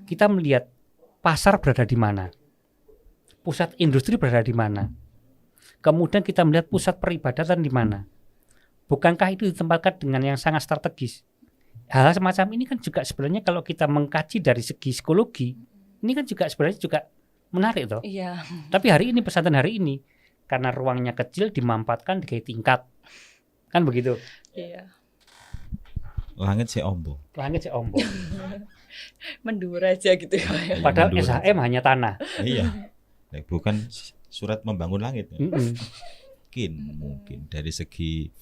Kita melihat pasar berada di mana, pusat industri berada di mana, kemudian kita melihat pusat peribadatan di mana. Bukankah itu ditempatkan dengan yang sangat strategis? Hal semacam ini kan juga sebenarnya kalau kita mengkaji dari segi psikologi, ini kan juga sebenarnya juga menarik toh. Iya. Tapi hari ini pesantren hari ini karena ruangnya kecil dimampatkan di tingkat, kan begitu. Iya. Langit si ombo. Langit seombong. Mendur aja gitu ya. Iya, Padahal menurut. SHM hanya tanah. Iya. Bukan surat membangun langit. Mm-mm. Mungkin dari segi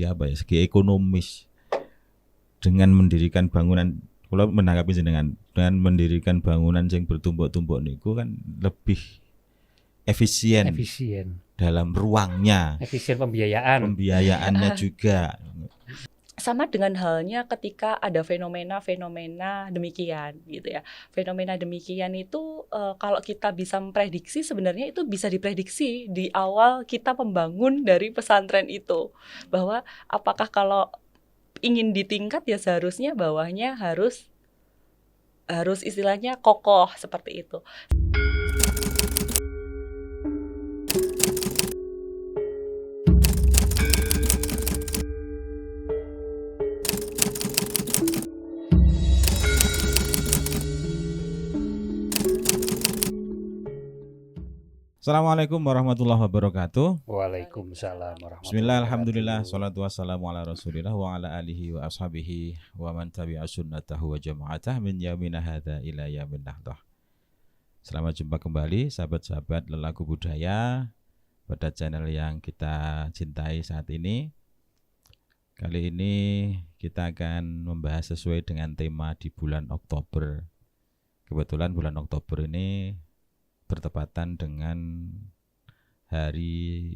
apa ya? Segi ekonomis dengan mendirikan bangunan, kalau menanggapi dengan mendirikan bangunan yang bertumpuk-tumpuk niku kan lebih efisien dalam ruangnya, efisien pembiayaannya juga. Sama dengan halnya ketika ada fenomena-fenomena demikian gitu ya. Fenomena demikian itu kalau kita bisa memprediksi, sebenarnya itu bisa diprediksi di awal kita membangun dari pesantren itu. Bahwa apakah kalau ingin ditingkat ya seharusnya bawahnya harus istilahnya kokoh seperti itu. Assalamualaikum warahmatullahi wabarakatuh. Waalaikumsalam warahmatullahi Bismillah, alhamdulillah, wabarakatuh. salatu wassalamu ala rasulillah wa ala alihi wa ashabihi wa man tabi'a sunnatahu wa jama'atah min yamina hadha ila yamin nahdah. Selamat jumpa kembali sahabat-sahabat Lelaku Budaya pada channel yang kita cintai saat ini. Kali ini kita akan membahas sesuai dengan tema di bulan Oktober. Kebetulan bulan Oktober ini bertepatan dengan hari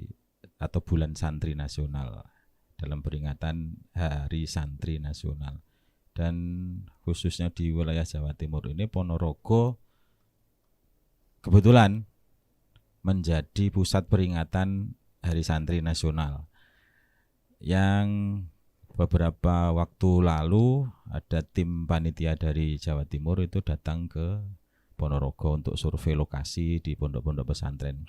atau bulan santri nasional dalam peringatan Hari Santri Nasional, dan khususnya di wilayah Jawa Timur ini Ponorogo kebetulan menjadi pusat peringatan Hari Santri Nasional. Yang beberapa waktu lalu ada tim panitia dari Jawa Timur itu datang ke Ponorogo untuk survei lokasi di pondok-pondok pesantren.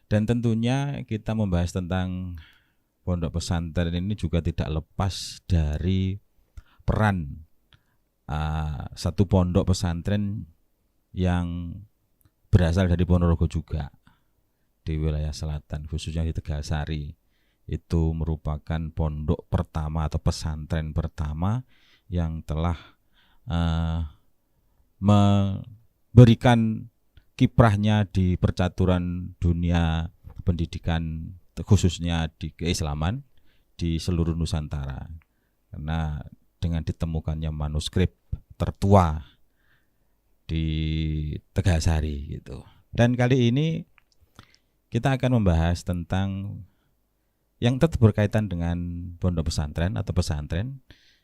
Dan tentunya kita membahas tentang pondok pesantren ini juga tidak lepas dari peran satu pondok pesantren yang berasal dari Ponorogo juga di wilayah selatan, khususnya di Tegalsari. Itu merupakan pondok pertama atau pesantren pertama yang telah memberikan kiprahnya di percaturan dunia pendidikan, khususnya di keislaman di seluruh Nusantara, karena dengan ditemukannya manuskrip tertua di Tegalsari gitu. Dan kali ini kita akan membahas tentang yang tetap berkaitan dengan pondok pesantren atau pesantren,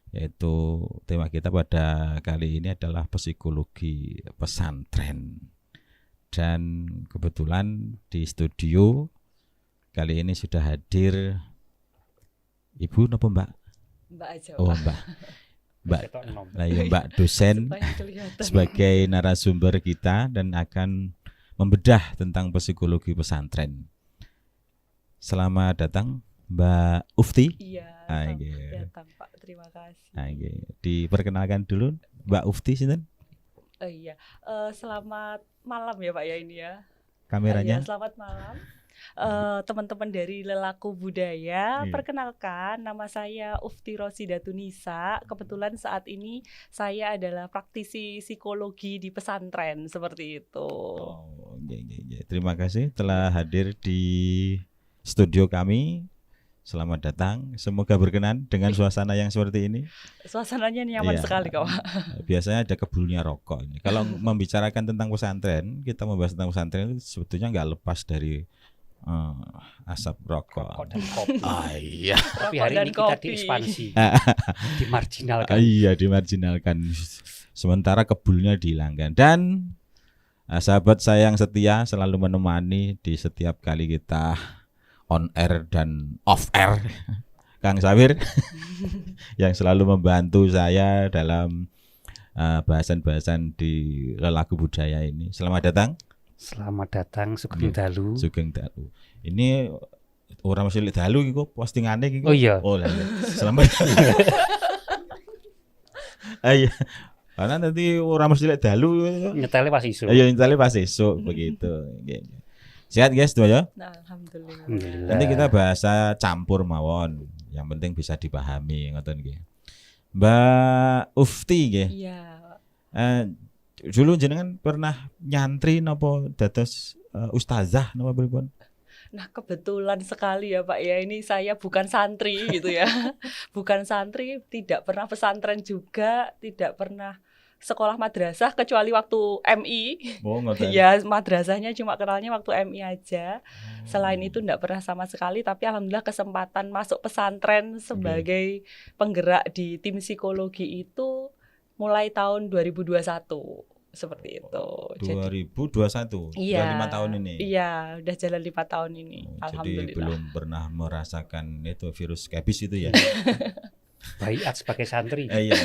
yaitu tema kita pada kali ini adalah psikologi pesantren. Dan kebetulan di studio kali ini sudah hadir Ibu napa Mbak? Mbak aja. Oh Mbak dosen sebagai narasumber kita dan akan membedah tentang psikologi pesantren. Selamat datang Mbak Ufti. Iya. Datang Pak, terima kasih. Diperkenalkan dulu Mbak Ufti sinten? Iya. Selamat malam ya Pak ya ini ya. Kameranya. Selamat malam. Teman-teman dari Lelaku Budaya, perkenalkan nama saya Ufti Rosidatunisa. Kebetulan saat ini saya adalah praktisi psikologi di pesantren seperti itu. Terima kasih telah hadir di studio kami. Selamat datang. Semoga berkenan dengan suasana yang seperti ini. Suasananya nyaman sekali kok. Biasanya ada kebulnya rokok. Kalau membicarakan tentang pesantren, kita membahas tentang pesantren itu sebetulnya nggak lepas dari asap rokok dan kopi. Iya. Tapi hari ini kita diekspansi, dimarginalkan. Iya, dimarginalkan. Sementara kebulnya dihilangkan. Dan sahabat saya yang setia selalu menemani di setiap kali kita on air dan off air, Kang Sawir yang selalu membantu saya dalam bahasan-bahasan di Lelaku Budaya ini. Selamat datang. Selamat datang Sugeng Dalu. Sugeng Dalu. Ini orang mesti lihat dalu iku postingane iki. Oh iya. Oh, selamat. Ayo. Karena nanti orang mesti lihat dalu. Nyetele pas isu. Ayo nyetale pas esuk begitu. Sehat guys tuh ya. Nah, alhamdulillah. Nanti kita bahasa campur mawon. Yang penting bisa dipahami ngoten nggih. Mbak Ufti nggih. Iya. Dulu jenengan pernah nyantri napa dados ustazah napa pripun? Nah, kebetulan sekali ya Pak ya, ini saya bukan santri gitu ya. Bukan santri, tidak pernah pesantren juga, tidak pernah sekolah madrasah kecuali waktu MI. Oh, ngoten. Ya, madrasahnya cuma kenalnya waktu MI aja. Selain itu enggak pernah sama sekali, tapi alhamdulillah kesempatan masuk pesantren sebagai penggerak di tim psikologi itu mulai tahun 2021 seperti itu. 2021. Iya, Sudah 5 tahun ini. Iya, udah jalan 5 tahun ini. Jadi Alhamdulillah. belum pernah merasakan itu virus skabis itu ya. Baiat sebagai santri. Iya.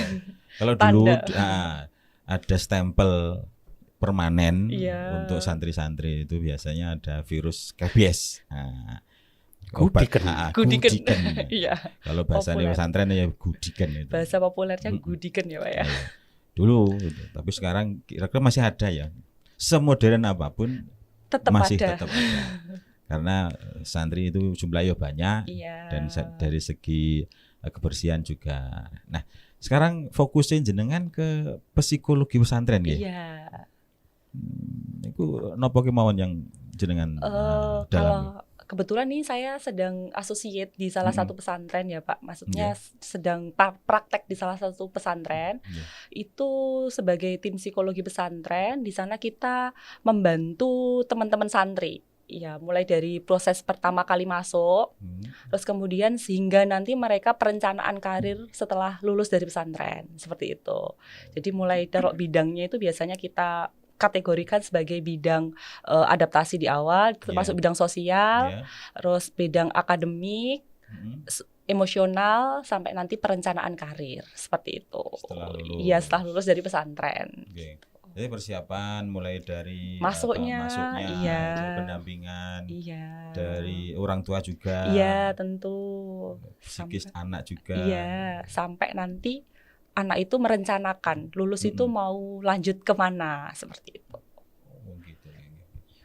Kalau dulu Tanda. ada stempel permanen Iya. untuk santri-santri itu biasanya ada virus skabis. Nah, Gudiken. Gudiken. Iya. Kalau bahasa Populer. pesantren ya gudiken itu. Bahasa populernya gudiken ya Pak ya. Iya. Dulu gitu. Tapi sekarang kira-kira masih ada ya. Semodern apapun Tetap masih ada. tetap ada. Karena santri itu jumlahnya banyak Iya. dan dari segi kebersihan juga. Nah, sekarang fokusin jenengan ke psikologi pesantren ya. Iya. Itu napa kemauan yang jenengan Kalau dalami? kebetulan nih saya sedang associate di salah satu pesantren ya Pak. Maksudnya Iya. sedang praktek di salah satu pesantren. Iya. Itu sebagai tim psikologi pesantren. Di sana kita membantu teman-teman santri. Ya, mulai dari proses pertama kali masuk, terus kemudian sehingga nanti mereka perencanaan karir setelah lulus dari pesantren, seperti itu. Jadi mulai taruh bidangnya itu biasanya kita kategorikan sebagai bidang adaptasi di awal, termasuk bidang sosial, Iya. terus bidang akademik, emosional, sampai nanti perencanaan karir, seperti itu. Setelah lulus. Iya, setelah lulus dari pesantren. Oke. Jadi persiapan mulai dari Masuknya, iya. dari pendampingan, Iya. dari orang tua juga, Iya, tentu. psikis anak juga. Iya, sampai nanti anak itu merencanakan lulus itu mau lanjut kemana, seperti itu. Oh, gitu.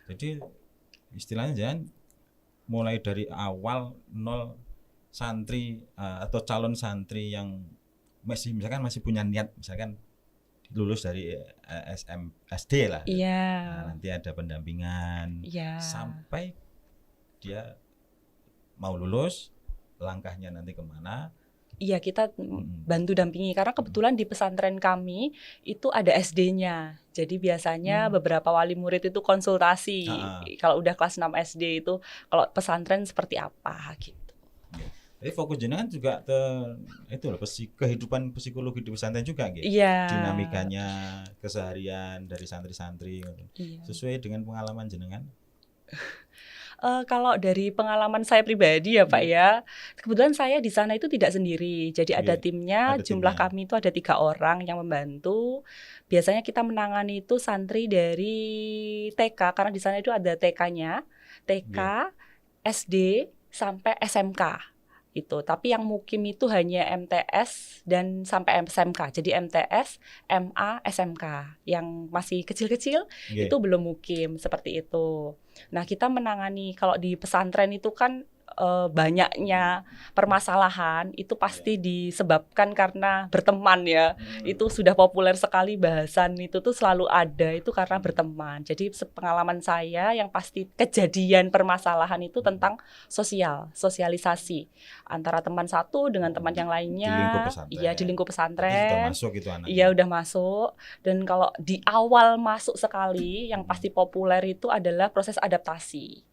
Jadi istilahnya jangan mulai dari awal nol santri atau calon santri yang misalkan masih punya niat misalkan lulus dari SD lah. Iya. Nah, nanti ada pendampingan Iya. sampai dia mau lulus, langkahnya nanti kemana? Iya, kita bantu dampingi karena kebetulan di pesantren kami itu ada SD-nya. Jadi biasanya beberapa wali murid itu konsultasi. Kalau udah kelas 6 SD itu kalau pesantren seperti apa gitu. Jadi fokus jenengan juga itu loh, kehidupan psikologi di pesantren juga gitu. Iya. Dinamikanya keseharian dari santri-santri gitu. Iya. Sesuai dengan pengalaman jenengan. Kalau dari pengalaman saya pribadi ya Pak ya, kebetulan saya di sana itu tidak sendiri. Jadi ada timnya, ada jumlah timnya. kami itu ada 3 orang yang membantu. Biasanya kita menangani itu santri dari TK, karena di sana itu ada TK-nya, TK, SD, sampai SMK. Itu. Tapi yang mukim itu hanya MTS dan sampai SMK. Jadi MTS, MA, SMK. Yang masih kecil-kecil itu belum mukim, seperti itu. Nah, kita menangani kalau di pesantren itu kan banyaknya permasalahan itu pasti disebabkan karena berteman ya. Itu sudah populer sekali bahasan itu tuh selalu ada itu karena berteman. Jadi pengalaman saya yang pasti kejadian permasalahan itu tentang sosialisasi antara teman satu dengan teman yang lainnya. Di lingkup pesantren. Iya, di lingkup pesantren. Sudah masuk itu anaknya. Iya, udah masuk. Dan kalau di awal masuk sekali yang pasti populer itu adalah proses adaptasi.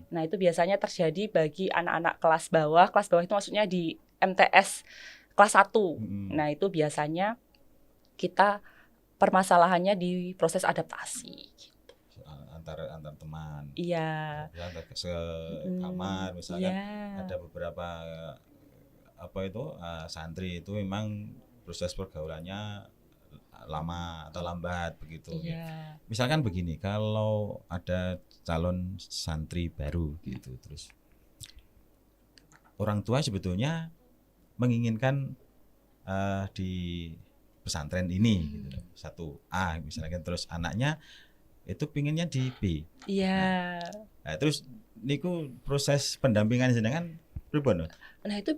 Nah, itu biasanya terjadi bagi anak-anak kelas bawah. Kelas bawah itu maksudnya di MTS kelas 1. Nah, itu biasanya kita permasalahannya di proses adaptasi. Antar teman. Iya. Antar kamar misalkan ada beberapa santri itu memang proses pergaulannya lama atau lambat begitu. Iya. Misalkan begini, kalau ada calon santri baru gitu, terus orang tua sebetulnya menginginkan di pesantren ini gitu, 1A misalkan, terus anaknya itu pinginnya di B. Iya. Nah, terus niku proses pendampingan jenengan pripun? Nah, itu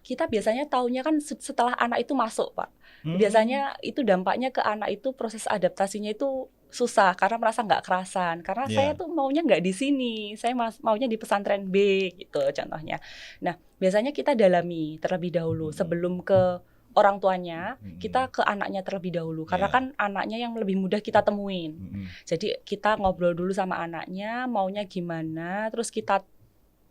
kita biasanya taunya kan setelah anak itu masuk, Pak. Biasanya itu dampaknya ke anak itu, proses adaptasinya itu susah karena merasa nggak kerasan. Karena saya tuh maunya nggak di sini, saya maunya di pesantren B gitu contohnya. Nah, biasanya kita dalami terlebih dahulu sebelum ke orang tuanya, kita ke anaknya terlebih dahulu karena kan anaknya yang lebih mudah kita temuin. Jadi kita ngobrol dulu sama anaknya, maunya gimana, terus kita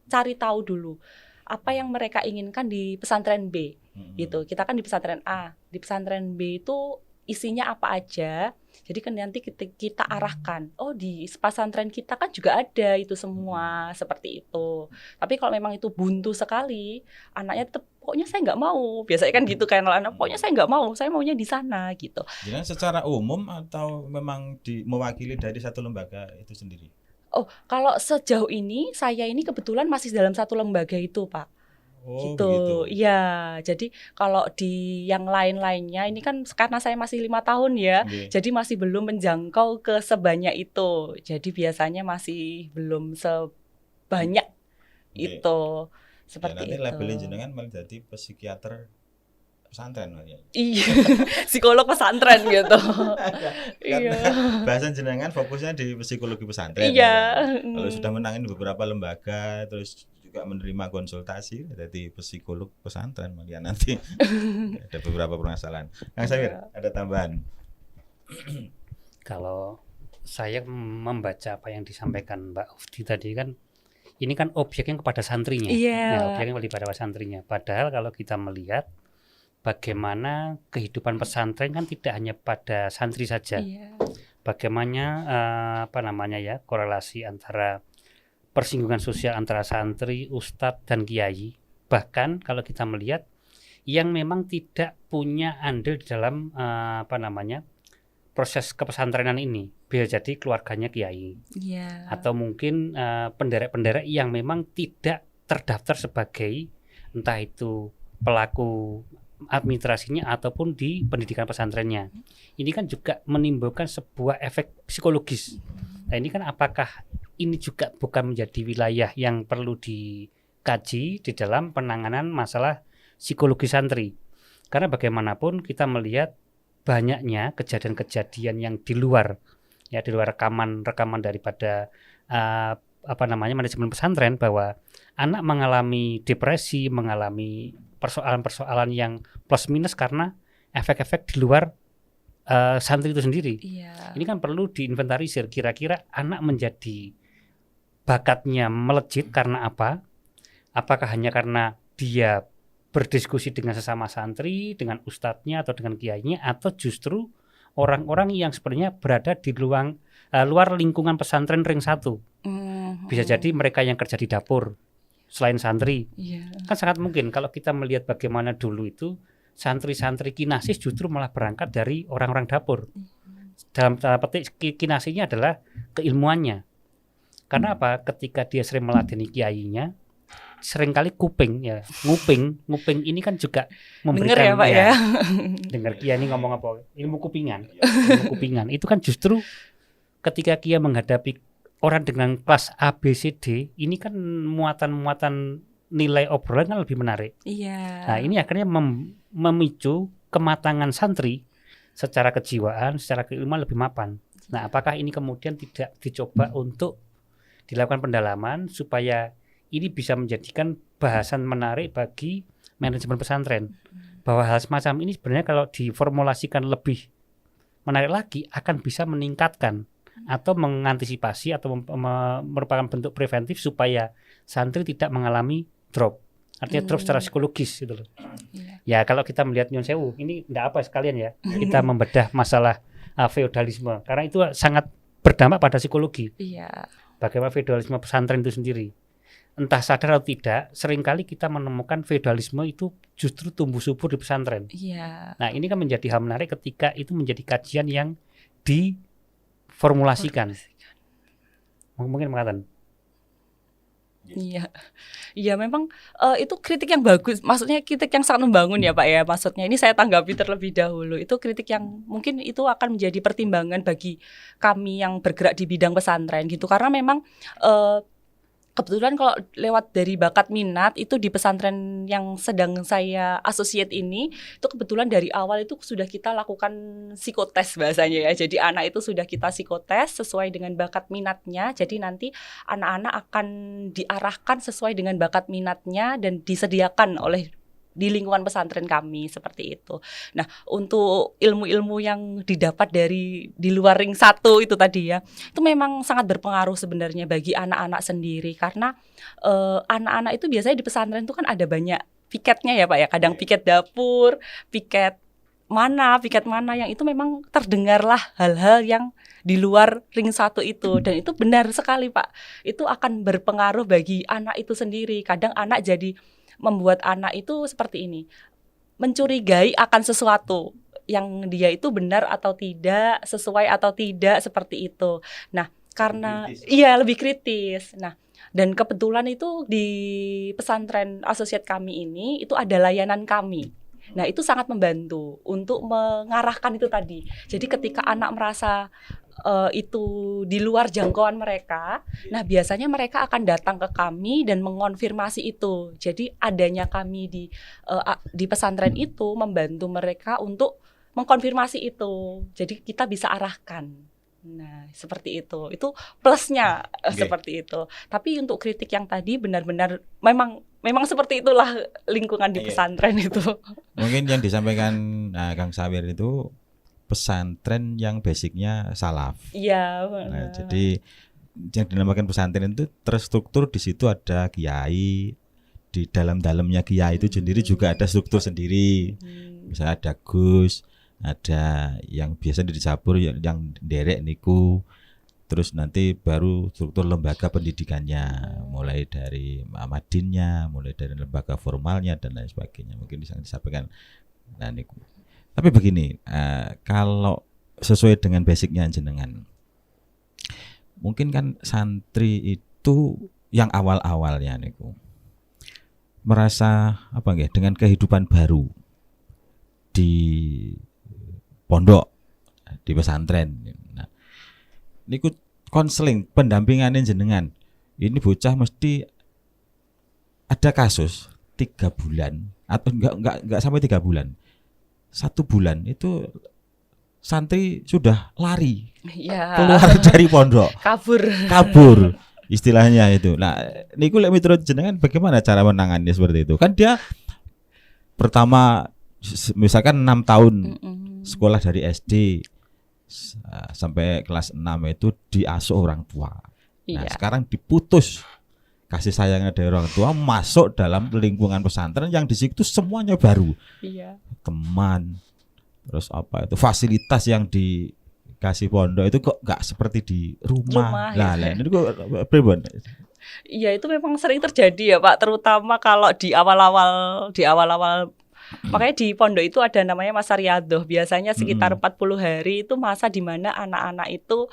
cari tahu dulu apa yang mereka inginkan di pesantren B gitu. Kita kan di pesantren A, di pesantren B itu isinya apa aja. Jadi kan nanti kita arahkan, oh di pesantren kita kan juga ada itu semua seperti itu. Tapi kalau memang itu buntu sekali, anaknya tetap pokoknya saya nggak mau. Biasanya kan gitu kan anak, pokoknya saya nggak mau, saya maunya di sana gitu. Jadi secara umum atau memang mewakili dari satu lembaga itu sendiri? Oh, kalau sejauh ini saya ini kebetulan masih dalam satu lembaga itu, Pak. Oh, gitu. begitu. Iya, jadi kalau di yang lain-lainnya ini kan karena saya masih 5 tahun ya, jadi masih belum menjangkau ke sebanyak itu. Jadi biasanya masih belum sebanyak itu. Seperti nanti itu. labelin jenengan malah jadi psikiater pesantren ya. Iya, psikolog pesantren gitu. Karena bahasan jenengan fokusnya di psikologi pesantren. Iya. Kalau sudah menangin beberapa lembaga, terus juga menerima konsultasi dari psikolog pesantren, malah nanti ada beberapa permasalahan. Kang Samir, ada tambahan? Kalau saya membaca apa yang disampaikan Mbak Ufti tadi kan, ini kan objeknya kepada santrinya. Iya. Objeknya kepada santrinya. Padahal kalau kita melihat bagaimana kehidupan pesantren kan tidak hanya pada santri saja. Iya. Bagaimana korelasi antara persinggungan sosial antara santri, ustadz dan kiai. Bahkan kalau kita melihat yang memang tidak punya andil di dalam proses kepesantrenan ini, bisa jadi keluarganya kiai, atau mungkin penderek-penderek yang memang tidak terdaftar sebagai entah itu pelaku administrasinya ataupun di pendidikan pesantrennya. Ini kan juga menimbulkan sebuah efek psikologis. Nah, ini kan apakah ini juga bukan menjadi wilayah yang perlu dikaji di dalam penanganan masalah psikologi santri? Karena bagaimanapun kita melihat banyaknya kejadian-kejadian yang di luar rekaman daripada manajemen pesantren, bahwa anak mengalami depresi, mengalami persoalan-persoalan yang plus minus karena efek-efek di luar santri itu sendiri. Ini kan perlu diinventarisir, kira-kira anak menjadi bakatnya melejit karena apa? Apakah hanya karena dia berdiskusi dengan sesama santri, dengan ustadznya atau dengan kiainya, atau justru orang-orang yang sebenarnya berada di luar lingkungan pesantren ring 1. Bisa jadi mereka yang kerja di dapur selain santri. Kan sangat mungkin kalau kita melihat bagaimana dulu itu santri-santri kinasis justru malah berangkat dari orang-orang dapur. Dalam tanda petik kinasisnya adalah keilmuannya. Karena apa? Ketika dia sering meladeni kiainya, seringkali nguping ini kan juga memberikan dengar ya Pak ya. Dengar kiai ini ngomong apa? Ilmu kupingan. Itu kan justru ketika kiai menghadapi orang dengan kelas A, B, C, D, ini kan muatan-muatan nilai obrolan kan lebih menarik. Nah, ini akhirnya memicu kematangan santri secara kejiwaan, secara keilmuan lebih mapan. Nah, apakah ini kemudian tidak dicoba untuk dilakukan pendalaman supaya ini bisa menjadikan bahasan menarik bagi manajemen pesantren, bahwa hal semacam ini sebenarnya kalau diformulasikan lebih menarik lagi akan bisa meningkatkan atau mengantisipasi atau merupakan bentuk preventif supaya santri tidak mengalami drop. Artinya drop secara psikologis gitu loh. Ya kalau kita melihat Nyon Sewu, ini enggak apa sekalian ya, kita membedah masalah feodalisme karena itu sangat berdampak pada psikologi. Bagaimana feodalisme pesantren itu sendiri. entah sadar atau tidak, seringkali kita menemukan feodalisme itu justru tumbuh subur di pesantren. Iya. Nah, ini kan menjadi hal menarik ketika itu menjadi kajian yang diformulasikan. Mungkin mengatakan. Iya, iya memang itu kritik yang bagus. Maksudnya kritik yang sangat membangun ya Pak ya. Maksudnya ini saya tanggapi terlebih dahulu. Itu kritik yang mungkin itu akan menjadi pertimbangan bagi kami yang bergerak di bidang pesantren gitu. Karena memang kebetulan kalau lewat dari bakat minat itu di pesantren yang sedang saya associate ini, itu kebetulan dari awal itu sudah kita lakukan psikotes bahasanya ya. Jadi anak itu sudah kita psikotes sesuai dengan bakat minatnya. Jadi nanti anak-anak akan diarahkan sesuai dengan bakat minatnya dan disediakan oleh di lingkungan pesantren kami seperti itu. Nah, untuk ilmu-ilmu yang didapat dari di luar ring 1 itu tadi ya, itu memang sangat berpengaruh sebenarnya bagi anak-anak sendiri karena anak-anak itu biasanya di pesantren itu kan ada banyak piketnya ya Pak ya, kadang piket dapur, piket mana yang itu memang terdengarlah hal-hal yang di luar ring 1 itu dan itu benar sekali Pak. Itu akan berpengaruh bagi anak itu sendiri. Kadang anak jadi membuat anak itu seperti ini, mencurigai akan sesuatu yang dia itu benar atau tidak, sesuai atau tidak seperti itu. Nah, karena lebih kritis. Nah, dan kebetulan itu di pesantren asosiat kami ini itu ada layanan kami. Nah, itu sangat membantu untuk mengarahkan itu tadi. Jadi ketika anak merasa itu di luar jangkauan mereka, nah biasanya mereka akan datang ke kami dan mengonfirmasi itu. Jadi adanya kami di pesantren itu membantu mereka untuk mengkonfirmasi itu. Jadi kita bisa arahkan. Nah seperti itu plusnya seperti itu. Tapi untuk kritik yang tadi benar-benar memang seperti itulah lingkungan di pesantren itu. Mungkin yang disampaikan Kang Sawir itu pesantren yang basicnya salaf. Iya. Nah, jadi yang dinamakan pesantren itu terstruktur, di situ ada kiai, di dalamnya kiai itu sendiri juga ada struktur sendiri. Misalnya ada gus, ada yang biasa dicabur yang derek niku. Terus nanti baru struktur lembaga pendidikannya, mulai dari madinnya, mulai dari lembaga formalnya dan lain sebagainya. Mungkin bisa disampaikan. Nah, niku. Tapi begini, kalau sesuai dengan basicnya jenengan, mungkin kan santri itu yang awal-awalnya niku merasa dengan kehidupan baru di pondok, di pesantren. Nah, niku konseling, pendampingannya jenengan. Ini bocah mesti ada kasus 3 bulan atau enggak sampai 3 bulan. 1 bulan itu santri sudah lari keluar dari pondok, kabur istilahnya itu. Nah, niku lek miturut jenengan bagaimana cara menangani seperti itu? Kan dia pertama misalkan 6 tahun sekolah dari SD sampai kelas 6 itu diasuh orang tua. Nah, sekarang diputus kasih sayangnya dari orang tua, masuk dalam lingkungan pesantren yang di situ semuanya baru. Teman, terus fasilitas yang dikasih pondok itu kok nggak seperti di rumah. Ini kok pribon. Iya, itu memang sering terjadi ya Pak, terutama kalau di awal-awal. Makanya di pondok itu ada namanya masa riyadhah. Biasanya sekitar 40 hari itu masa di mana anak-anak itu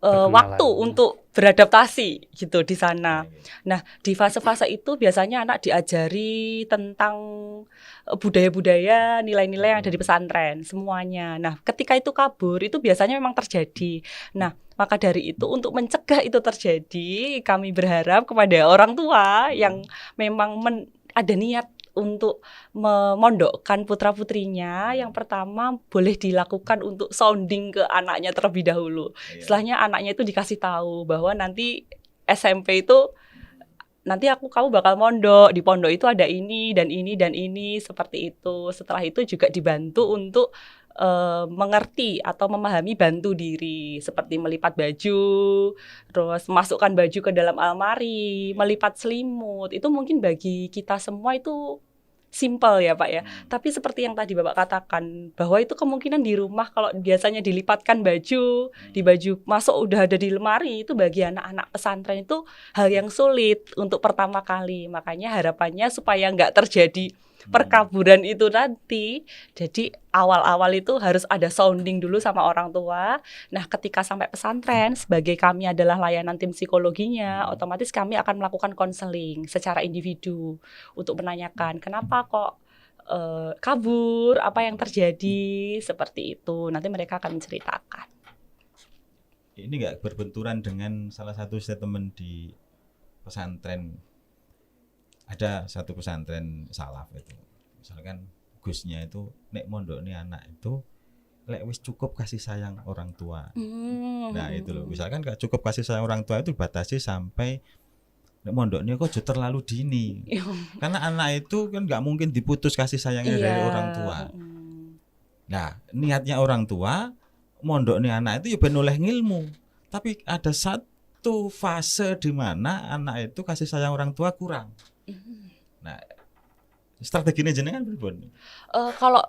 waktu untuk beradaptasi gitu di sana. Nah, di fase-fase itu biasanya anak diajari tentang budaya-budaya, nilai-nilai yang ada di pesantren semuanya. Nah, ketika itu kabur itu biasanya memang terjadi. Nah, maka dari itu untuk mencegah itu terjadi, kami berharap kepada orang tua yang memang ada niat untuk memondokkan putra-putrinya, yang pertama boleh dilakukan untuk sounding ke anaknya terlebih dahulu. Setelahnya anaknya itu dikasih tahu bahwa nanti SMP itu nanti kamu bakal mondok, di pondok itu ada ini dan ini dan ini seperti itu. Setelah itu juga dibantu untuk mengerti atau memahami bantu diri seperti melipat baju, terus masukkan baju ke dalam almari, melipat selimut. Itu mungkin bagi kita semua itu simpel ya Pak ya. Tapi seperti yang tadi Bapak katakan, bahwa itu kemungkinan di rumah kalau biasanya dilipatkan baju, di baju masuk udah ada di lemari, itu bagi anak-anak pesantren itu hal yang sulit untuk pertama kali. Makanya harapannya supaya nggak terjadi perkaburan itu nanti. Jadi awal-awal itu harus ada sounding dulu sama orang tua. Nah, ketika sampai pesantren, sebagai kami adalah layanan tim psikologinya, otomatis kami akan melakukan konseling secara individu untuk menanyakan kenapa kok kabur, apa yang terjadi, seperti itu. Nanti mereka akan menceritakan. Ini nggak berbenturan dengan salah satu statement di pesantren. Ada satu pesantren salaf itu, misalkan gusnya itu nek mondok nih anak itu lek wis cukup kasih sayang orang tua. Nah itu loh, misalkan gak cukup kasih sayang orang tua itu dibatasi sampai nek mondok nih kok terlalu dini. Karena anak itu kan nggak mungkin diputus kasih sayangnya dari orang tua. Nah niatnya orang tua mondok nih anak itu ya ben oleh ngilmu, tapi ada satu fase di mana anak itu kasih sayang orang tua kurang. Nah, strateginya jenengan pripun? Kalau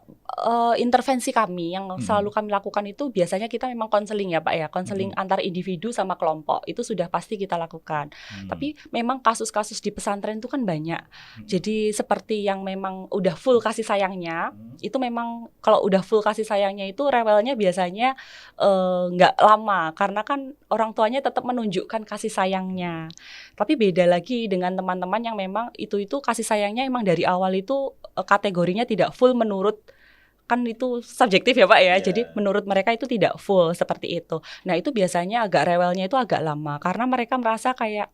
intervensi kami yang selalu kami lakukan itu biasanya kita memang konseling ya Pak ya, konseling antar individu sama kelompok itu sudah pasti kita lakukan. Tapi memang kasus-kasus di pesantren itu kan banyak. Jadi seperti yang memang udah full kasih sayangnya, itu memang kalau udah full kasih sayangnya itu rewelnya biasanya nggak lama karena kan orang tuanya tetap menunjukkan kasih sayangnya. Tapi beda lagi dengan teman-teman yang memang itu kasih sayangnya emang dari awal itu kategorinya tidak full menurut, kan itu subjektif ya Pak ya. Jadi menurut mereka itu tidak full seperti itu. Nah itu biasanya agak rewelnya itu agak lama karena mereka merasa kayak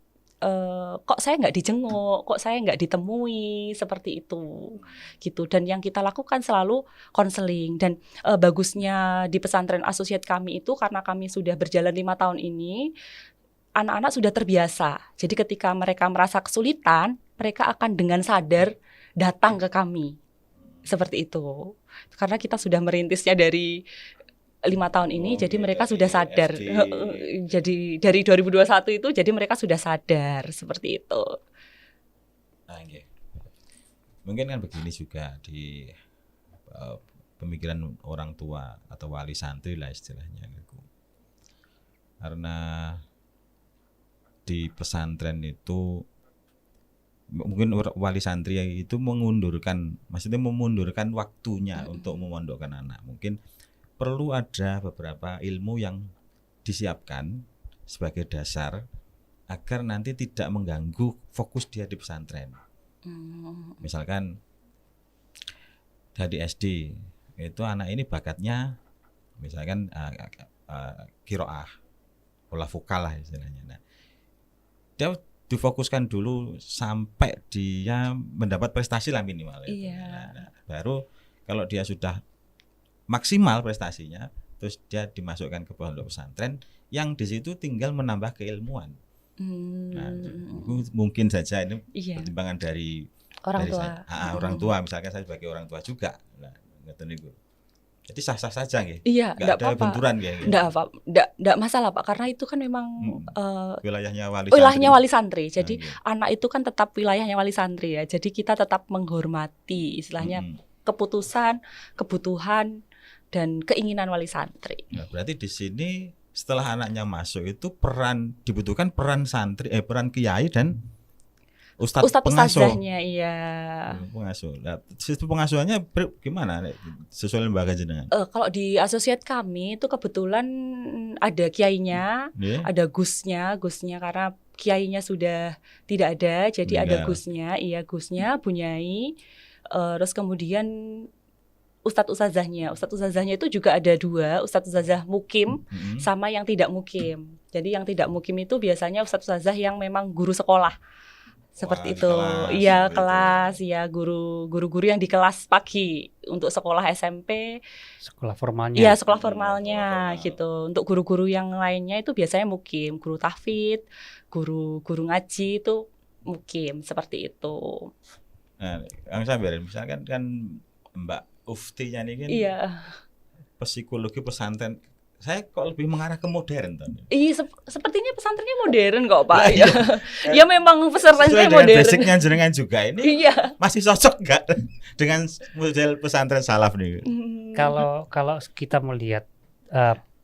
kok saya nggak dijenguk, kok saya nggak ditemui, seperti itu gitu. Dan yang kita lakukan selalu konseling. Dan bagusnya di pesantren asosiat kami itu karena kami sudah berjalan 5 tahun ini, anak-anak sudah terbiasa. Jadi ketika mereka merasa kesulitan, mereka akan dengan sadar datang ke kami. Seperti itu. Karena kita sudah merintisnya dari 5 tahun ini, jadi mereka sudah sadar. Jadi dari 2021 itu, jadi mereka sudah sadar seperti itu. Nah, okay. Mungkin kan begini juga di pemikiran orang tua atau wali santri lah istilahnya. Karena di pesantren itu mungkin wali santri itu memundurkan waktunya untuk memondokkan anak. Mungkin perlu ada beberapa ilmu yang disiapkan sebagai dasar agar nanti tidak mengganggu fokus dia di pesantren. Misalkan dari SD itu anak ini bakatnya misalkan qiraah, olah vokal lah istilahnya. Nah, dia difokuskan dulu sampai dia mendapat prestasi lah minimal. Nah, baru kalau dia sudah maksimal prestasinya, terus dia dimasukkan ke pondok pesantren yang di situ tinggal menambah keilmuan. Nah, mungkin saja ini pertimbangan dari orang tua. Orang tua, misalkan saya sebagai orang tua juga. Nah, ngeten niku. Jadi sah-sah saja nggih. Iya, enggak ada benturan nggih. Enggak masalah Pak, karena itu kan memang wilayahnya wali santri. Jadi anak itu kan tetap wilayahnya wali santri ya. Jadi kita tetap menghormati istilahnya keputusan, kebutuhan dan keinginan wali santri. Nah, berarti di sini setelah anaknya masuk itu dibutuhkan peran santri, peran kiai dan Ustadz ustadzahnya, iya. Pengasuh. Nah, sistem pengasuhannya gimana sesuai lembaga jenengan? Kalau di asosiat kami itu kebetulan ada kiainya, ada gusnya karena kiainya sudah tidak ada, jadi ada gusnya, bunyai. Terus kemudian ustadz-ustazahnya itu juga ada 2, ustadz-ustazah mukim sama yang tidak mukim. Jadi yang tidak mukim itu biasanya ustadz-ustazah yang memang guru sekolah. Seperti itu. Iya, kelas, ya guru-guru yang di kelas pagi untuk sekolah SMP, sekolah formalnya. Iya, sekolah formalnya gitu. Untuk guru-guru yang lainnya itu biasanya mukim, guru tahfidz, guru ngaji itu mukim, seperti itu. Nah, yang saya biarin misalkan kan Mbak Ufti ini kan psikologi pesantren saya kok lebih mengarah ke modern Ton. Iya, sepertinya pesantrennya modern kok Pak. Lah, Ya, ya memang pesertanya Sesuai dengan modern. basicnya jenengan juga ini Iya. masih cocok nggak dengan model pesantren salaf nih? Kalau kita melihat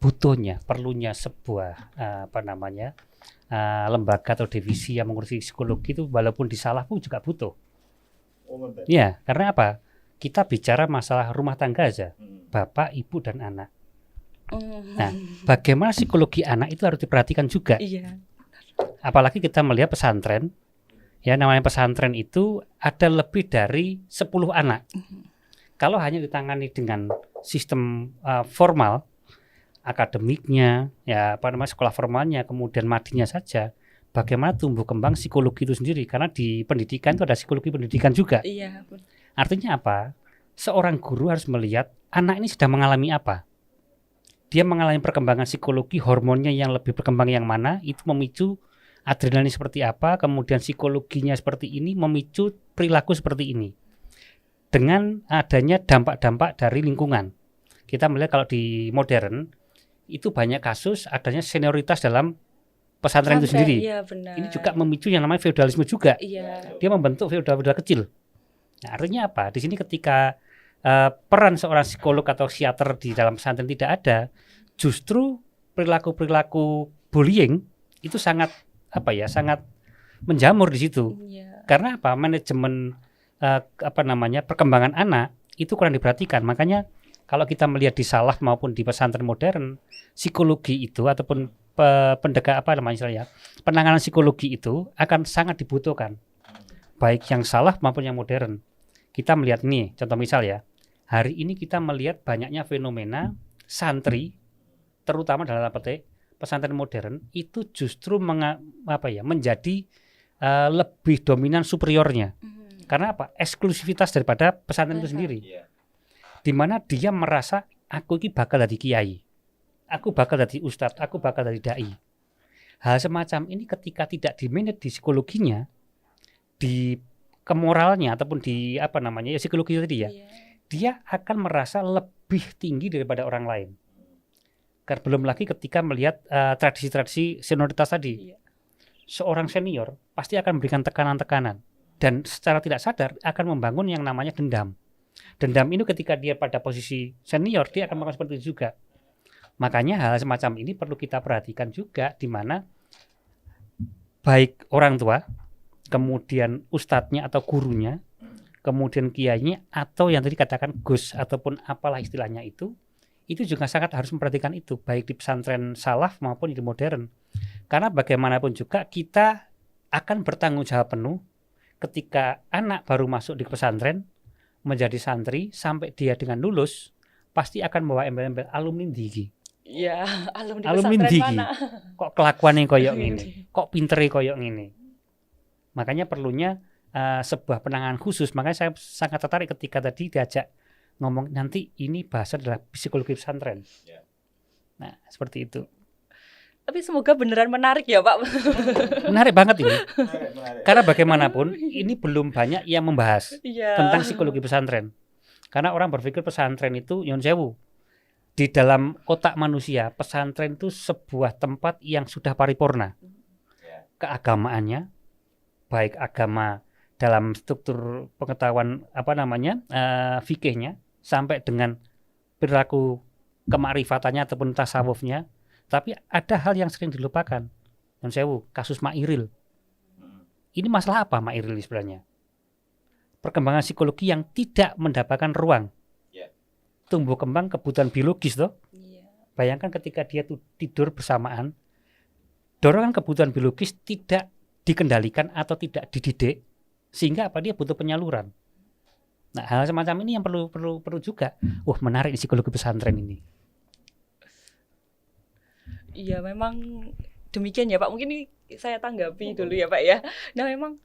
butuhnya, perlunya sebuah lembaga atau divisi yang mengurusi psikologi itu, walaupun di salaf pun juga butuh. Ya, karena apa? Kita bicara masalah rumah tangga aja, bapak, ibu, dan anak. Nah, bagaimana psikologi anak itu harus diperhatikan juga. Iya. Apalagi kita melihat pesantren, ya namanya pesantren itu ada lebih dari 10 anak. Kalau hanya ditangani dengan sistem formal, akademiknya, ya sekolah formalnya, kemudian madinya saja, bagaimana tumbuh kembang psikologi itu sendiri? Karena di pendidikan itu ada psikologi pendidikan juga. Iya. Artinya apa? Seorang guru harus melihat anak ini sedang mengalami apa. Dia mengalami perkembangan psikologi, hormonnya yang lebih berkembang yang mana, itu memicu adrenalin seperti apa, kemudian psikologinya seperti ini, memicu perilaku seperti ini. Dengan adanya dampak-dampak dari lingkungan. Kita melihat kalau di modern, itu banyak kasus adanya senioritas dalam pesantren itu sendiri. Iya, benar. Ini juga memicu yang namanya feodalisme juga. Iya. Dia membentuk feodal-feodal kecil. Nah, artinya apa? Di sini ketika peran seorang psikolog atau psikiater di dalam pesantren tidak ada, justru perilaku-perilaku bullying itu sangat sangat menjamur di situ. Iya. Karena apa? Manajemen perkembangan anak itu kurang diperhatikan. Makanya kalau kita melihat di salaf maupun di pesantren modern, psikologi itu ataupun penanganan psikologi itu akan sangat dibutuhkan. Baik yang salaf maupun yang modern. Kita melihat nih, contoh misal ya. Hari ini kita melihat banyaknya fenomena santri, terutama dalam pesantren modern, itu justru menjadi lebih dominan superiornya. Karena apa? Eksklusivitas daripada pesantren itu sendiri. Di mana dia merasa aku ini bakal jadi kiai, aku bakal jadi ustadz, aku bakal jadi dai. Hal semacam ini ketika tidak dimanage di psikologinya, di kemoralnya ataupun di psikologi tadi ya, dia akan merasa lebih tinggi daripada orang lain. Karena belum lagi ketika melihat tradisi-tradisi senioritas tadi, seorang senior pasti akan memberikan tekanan-tekanan dan secara tidak sadar akan membangun yang namanya dendam. Dendam ini ketika dia pada posisi senior, dia akan melakukan seperti itu juga. Makanya hal semacam ini perlu kita perhatikan juga, di mana baik orang tua, kemudian ustadznya atau gurunya, kemudian kiainya, atau yang tadi katakan gus ataupun apalah istilahnya itu juga sangat harus memperhatikan itu, baik di pesantren salaf maupun di modern. Karena bagaimanapun juga kita akan bertanggung jawab penuh ketika anak baru masuk di pesantren, menjadi santri, sampai dia dengan lulus, pasti akan membawa embel-embel alumni digi. Iya, alumni pesantren digi. Mana? Kok kelakuannya koyok ngene? Kok pintere koyok ngene? Makanya perlunya sebuah penanganan khusus. Makanya saya sangat tertarik ketika tadi diajak ngomong nanti ini bahasa adalah psikologi pesantren. Nah, seperti itu. Tapi semoga beneran menarik ya Pak. Menarik banget ini. Karena bagaimanapun ini belum banyak yang membahas tentang psikologi pesantren. Karena orang berpikir pesantren itu nyun sewu. Di dalam otak manusia, pesantren itu sebuah tempat yang sudah paripurna. Keagamaannya, baik agama dalam struktur pengetahuan fikihnya, sampai dengan perilaku kemakrifatannya ataupun tasawufnya. Tapi ada hal yang sering dilupakan. Nyun sewu, kasus Mairil. Ini masalah apa Mairil sebenarnya? Perkembangan psikologi yang tidak mendapatkan ruang. Tumbuh kembang kebutuhan biologis toh. Bayangkan ketika dia tidur bersamaan, dorongan kebutuhan biologis tidak dikendalikan atau tidak dididik, sehingga dia butuh penyaluran. Nah, hal semacam ini yang perlu juga. Menarik di psikologi pesantren ini. Iya, memang demikian ya Pak. Mungkin ini saya tanggapi dulu ya Pak ya. Nah, memang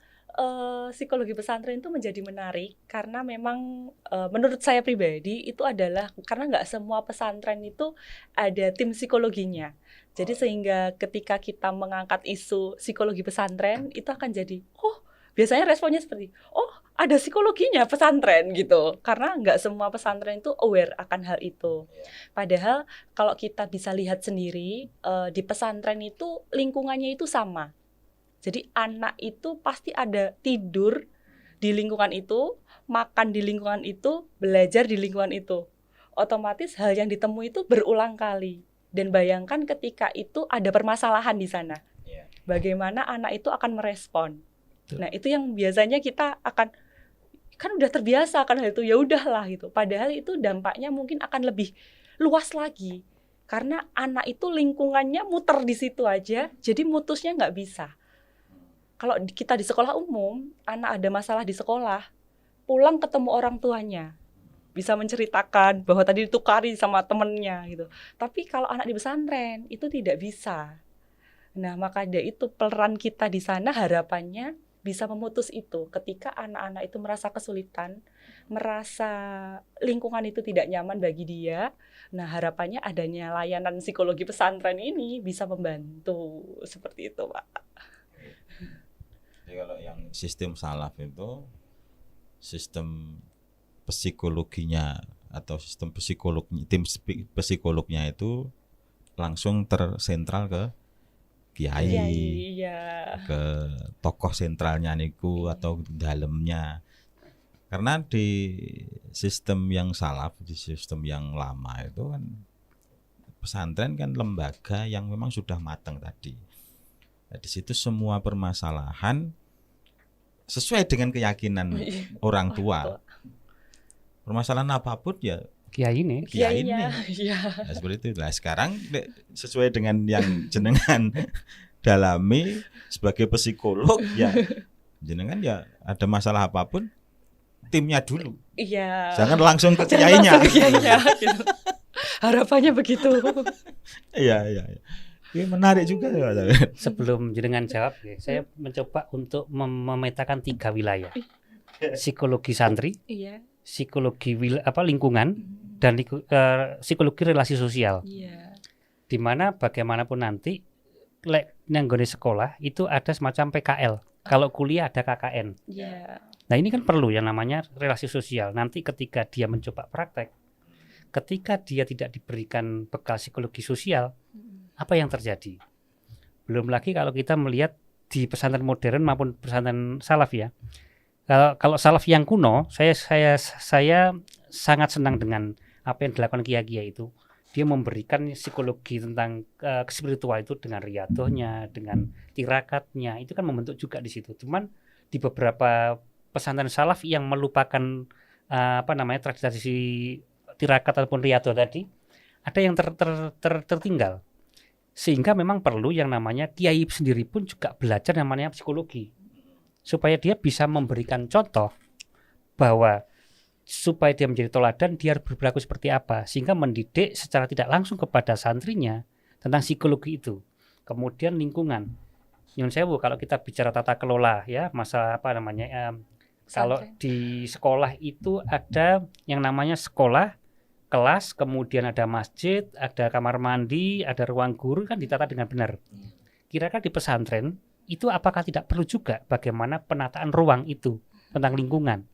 psikologi pesantren itu menjadi menarik karena memang menurut saya pribadi itu adalah karena nggak semua pesantren itu ada tim psikologinya. Jadi sehingga ketika kita mengangkat isu psikologi pesantren itu akan jadi biasanya responnya seperti ada psikologinya pesantren gitu, karena nggak semua pesantren itu aware akan hal itu. Padahal kalau kita bisa lihat sendiri di pesantren itu lingkungannya itu sama. Jadi anak itu pasti ada tidur di lingkungan itu, makan di lingkungan itu, belajar di lingkungan itu. Otomatis hal yang ditemui itu berulang kali. Dan bayangkan ketika itu ada permasalahan di sana. Bagaimana anak itu akan merespon. Nah, itu yang biasanya kita akan kan udah terbiasa akan hal itu, ya udahlah gitu. Padahal itu dampaknya mungkin akan lebih luas lagi. Karena anak itu lingkungannya muter di situ aja, jadi mutusnya nggak bisa. Kalau kita di sekolah umum, anak ada masalah di sekolah, pulang ketemu orang tuanya, bisa menceritakan bahwa tadi ditukari sama temennya gitu. Tapi kalau anak di pesantren itu tidak bisa. Nah, maka dari itu peran kita di sana harapannya bisa memutus itu. Ketika anak-anak itu merasa kesulitan, merasa lingkungan itu tidak nyaman bagi dia, nah harapannya adanya layanan psikologi pesantren ini bisa membantu seperti itu, Pak. Jadi kalau yang sistem salaf itu sistem psikologinya atau sistem tim psikolognya itu langsung tersentral ke kiai, Iya. ke tokoh sentralnya niku atau dalamnya. Karena di sistem yang salaf, di sistem yang lama itu kan pesantren kan lembaga yang memang sudah matang tadi. Nah, di situ semua permasalahan sesuai dengan keyakinan orang tua. Permasalahan apapun ya Kiai ini. Kiainya, iya. Nah, seperti itu. Nah, sekarang sesuai dengan yang jenengan dalami sebagai psikolog ya jenengan ya ada masalah apapun timnya dulu. Iya. Jangan langsung ke kiainya. Gitu. Harapannya begitu. Iya. Ini menarik juga ya. Sebelum jenengan jawab, saya mencoba untuk memetakan 3 wilayah. Psikologi santri, Iya. psikologi lingkungan, dan psikologi relasi sosial. Iya. Di mana bagaimanapun nanti nanggone sekolah itu ada semacam PKL. Kalau kuliah ada KKN. Iya. Nah, ini kan perlu yang namanya relasi sosial. Nanti ketika dia mencoba praktek, ketika dia tidak diberikan bekal psikologi sosial, apa yang terjadi? Belum lagi kalau kita melihat di pesantren modern maupun pesantren salaf ya. Kalau salaf yang kuno, saya sangat senang dengan apa yang dilakukan kiai-kiai itu. Dia memberikan psikologi tentang spiritual itu dengan riadohnya, dengan tirakatnya. Itu kan membentuk juga di situ. Cuman di beberapa pesantren salaf yang melupakan tradisi tirakat ataupun riadoh tadi, ada yang tertinggal. Sehingga memang perlu yang namanya kiai sendiri pun juga belajar namanya psikologi. Supaya dia bisa memberikan contoh bahwa supaya dia menjadi teladan dia harus berperilaku seperti apa, sehingga mendidik secara tidak langsung kepada santrinya tentang psikologi itu. Kemudian lingkungan. Nyun sewu kalau kita bicara tata kelola ya, masalah kalau di sekolah itu ada yang namanya sekolah, kelas, kemudian ada masjid, ada kamar mandi, ada ruang guru kan ditata dengan benar. Kira-kira di pesantren itu apakah tidak perlu juga bagaimana penataan ruang itu tentang lingkungan?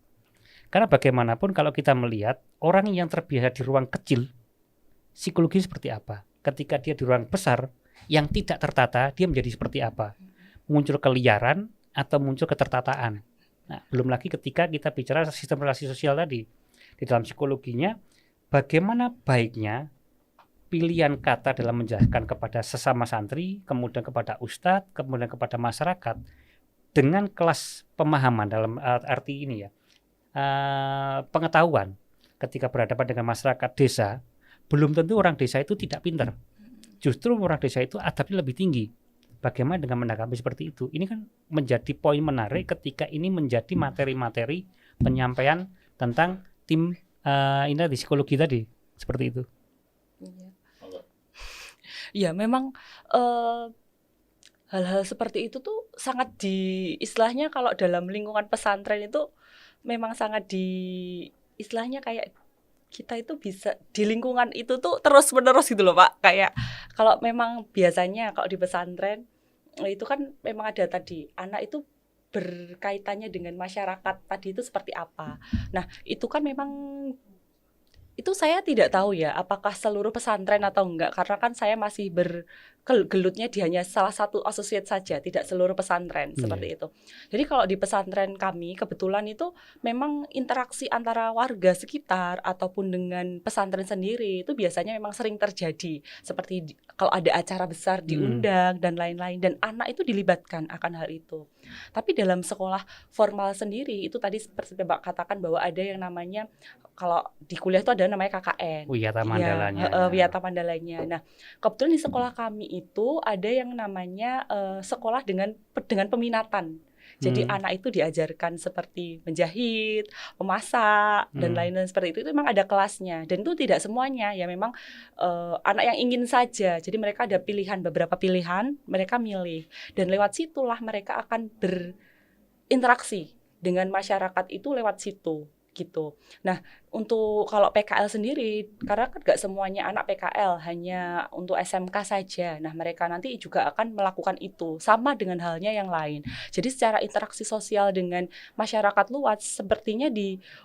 Karena bagaimanapun kalau kita melihat orang yang terbiasa di ruang kecil, psikologi seperti apa? Ketika dia di ruang besar yang tidak tertata, dia menjadi seperti apa? Muncul keliaran atau muncul ketertataan. Nah, belum lagi ketika kita bicara sistem relasi sosial tadi. Di dalam psikologinya, bagaimana baiknya pilihan kata dalam menjelaskan kepada sesama santri, kemudian kepada ustadz, kemudian kepada masyarakat dengan kelas pemahaman dalam arti ini ya. Pengetahuan ketika berhadapan dengan masyarakat desa, belum tentu orang desa itu tidak pintar. Justru orang desa itu adabnya lebih tinggi. Bagaimana dengan menanggapi seperti itu? Ini kan menjadi poin menarik ketika ini menjadi materi-materi penyampaian tentang tim ini di psikologi tadi, seperti itu. Ya memang hal-hal seperti itu tuh sangat istilahnya kalau dalam lingkungan pesantren itu memang sangat istilahnya kayak kita itu bisa di lingkungan itu tuh terus-menerus gitu loh Pak. Kayak kalau memang biasanya kalau di pesantren itu kan memang ada tadi anak itu berkaitannya dengan masyarakat tadi itu seperti apa. Nah, itu kan memang itu saya tidak tahu ya apakah seluruh pesantren atau enggak, karena kan saya masih bergelutnya di hanya salah satu associate saja, tidak seluruh pesantren seperti itu. Jadi kalau di pesantren kami kebetulan itu memang interaksi antara warga sekitar ataupun dengan pesantren sendiri itu biasanya memang sering terjadi, seperti kalau ada acara besar diundang dan lain-lain, dan anak itu dilibatkan akan hal itu. Tapi dalam sekolah formal sendiri itu tadi seperti Mbak katakan bahwa ada yang namanya, kalau di kuliah itu ada namanya KKN. Wiyata Mandalanya. Wiyata Mandalanya. Nah, kebetulan di sekolah kami itu ada yang namanya sekolah dengan peminatan. Jadi anak itu diajarkan seperti menjahit, memasak, dan lain-lain seperti itu memang ada kelasnya. Dan itu tidak semuanya, ya memang anak yang ingin saja. Jadi mereka ada pilihan, beberapa pilihan, mereka milih. Dan lewat situlah mereka akan berinteraksi dengan masyarakat itu lewat situ. Gitu. Nah, untuk kalau PKL sendiri, karena kan gak semuanya anak PKL, hanya untuk SMK saja. Nah, mereka nanti juga akan melakukan itu, sama dengan halnya yang lain. Jadi secara interaksi sosial dengan masyarakat luas, sepertinya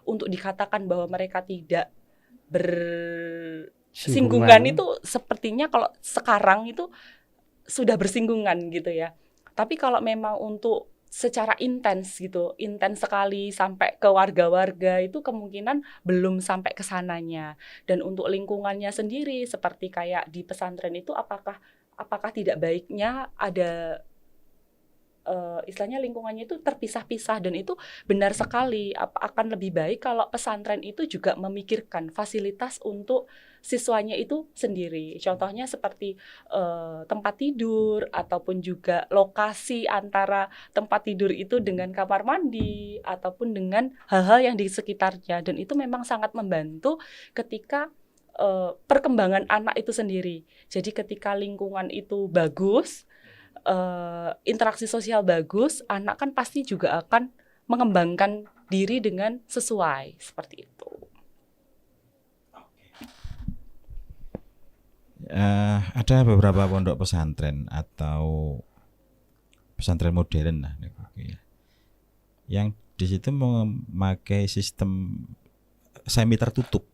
untuk dikatakan bahwa mereka tidak bersinggungan itu sepertinya kalau sekarang itu sudah bersinggungan gitu ya. Tapi kalau memang untuk secara intens gitu, intens sekali sampai ke warga-warga itu kemungkinan belum sampai ke sananya. Dan untuk lingkungannya sendiri seperti kayak di pesantren itu apakah tidak baiknya ada istilahnya lingkungannya itu terpisah-pisah, dan itu benar sekali. Akan lebih baik kalau pesantren itu juga memikirkan fasilitas untuk siswanya itu sendiri. Contohnya seperti tempat tidur, ataupun juga lokasi antara tempat tidur itu dengan kamar mandi, ataupun dengan hal-hal yang di sekitarnya. Dan itu memang sangat membantu ketika perkembangan anak itu sendiri. Jadi ketika lingkungan itu bagus, interaksi sosial bagus, anak kan pasti juga akan mengembangkan diri dengan sesuai seperti itu. Ada beberapa pondok pesantren atau pesantren modern lah, yang di situ memakai sistem semi tertutup.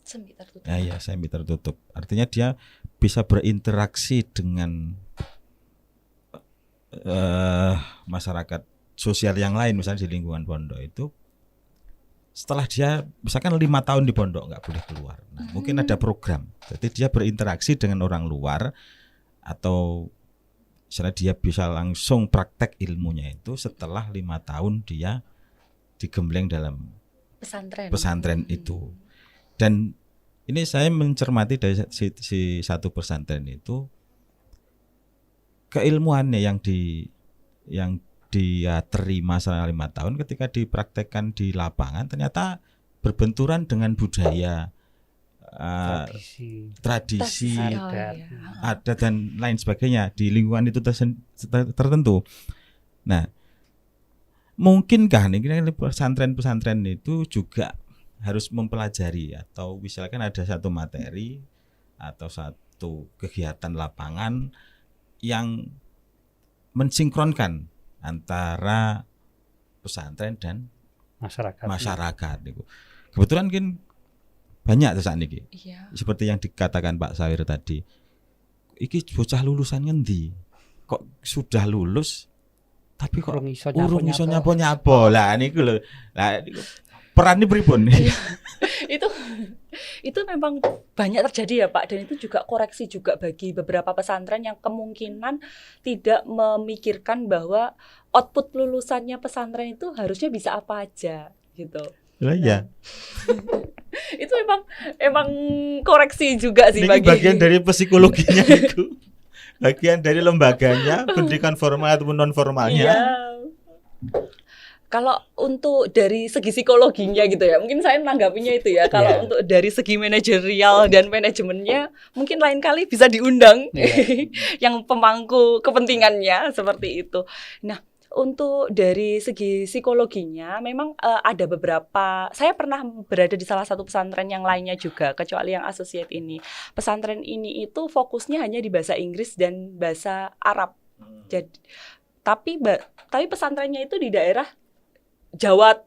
Semi tertutup. Ya, semi tertutup. Artinya dia bisa berinteraksi dengan masyarakat sosial yang lain, misalnya di lingkungan pondok itu. Setelah dia misalkan 5 tahun di pondok nggak boleh keluar, nah, mungkin ada program, jadi dia berinteraksi dengan orang luar, atau misalnya dia bisa langsung praktek ilmunya itu setelah 5 tahun dia digembleng dalam pesantren itu. Dan ini saya mencermati dari si satu pesantren itu, keilmuannya yang dia terima selama 5 tahun ketika dipraktekkan di lapangan ternyata berbenturan dengan budaya, tradisi, adat dan lain sebagainya di lingkungan itu tertentu. Nah, mungkinkah nih pesantren-pesantren itu juga harus mempelajari, atau misalkan ada satu materi atau satu kegiatan lapangan yang mensinkronkan antara pesantren dan masyarakat. Kebetulan kan banyak saat ini, seperti yang dikatakan Pak Sawir tadi. Iki bocah lulusan ngendi? Kok sudah lulus tapi kok urung iso nyapa-nyapa. Lah niku lho. Lah peran ini pripun? Itu memang banyak terjadi ya Pak, dan itu juga koreksi juga bagi beberapa pesantren yang kemungkinan tidak memikirkan bahwa output lulusannya pesantren itu harusnya bisa apa aja gitu. Iya. Itu emang koreksi juga sih ini bagian dari psikologinya itu. Bagian dari lembaganya, pendidikan formal ataupun non formalnya. Iya. Kalau untuk dari segi psikologinya gitu ya, mungkin saya menanggapinya itu ya. Kalau untuk dari segi manajerial dan manajemennya, mungkin lain kali bisa diundang yang pemangku kepentingannya seperti itu. Nah, untuk dari segi psikologinya, memang ada beberapa. Saya pernah berada di salah satu pesantren yang lainnya juga, kecuali yang associate ini. Pesantren ini itu fokusnya hanya di bahasa Inggris dan bahasa Arab. Jadi Tapi pesantrennya itu di daerah Jawa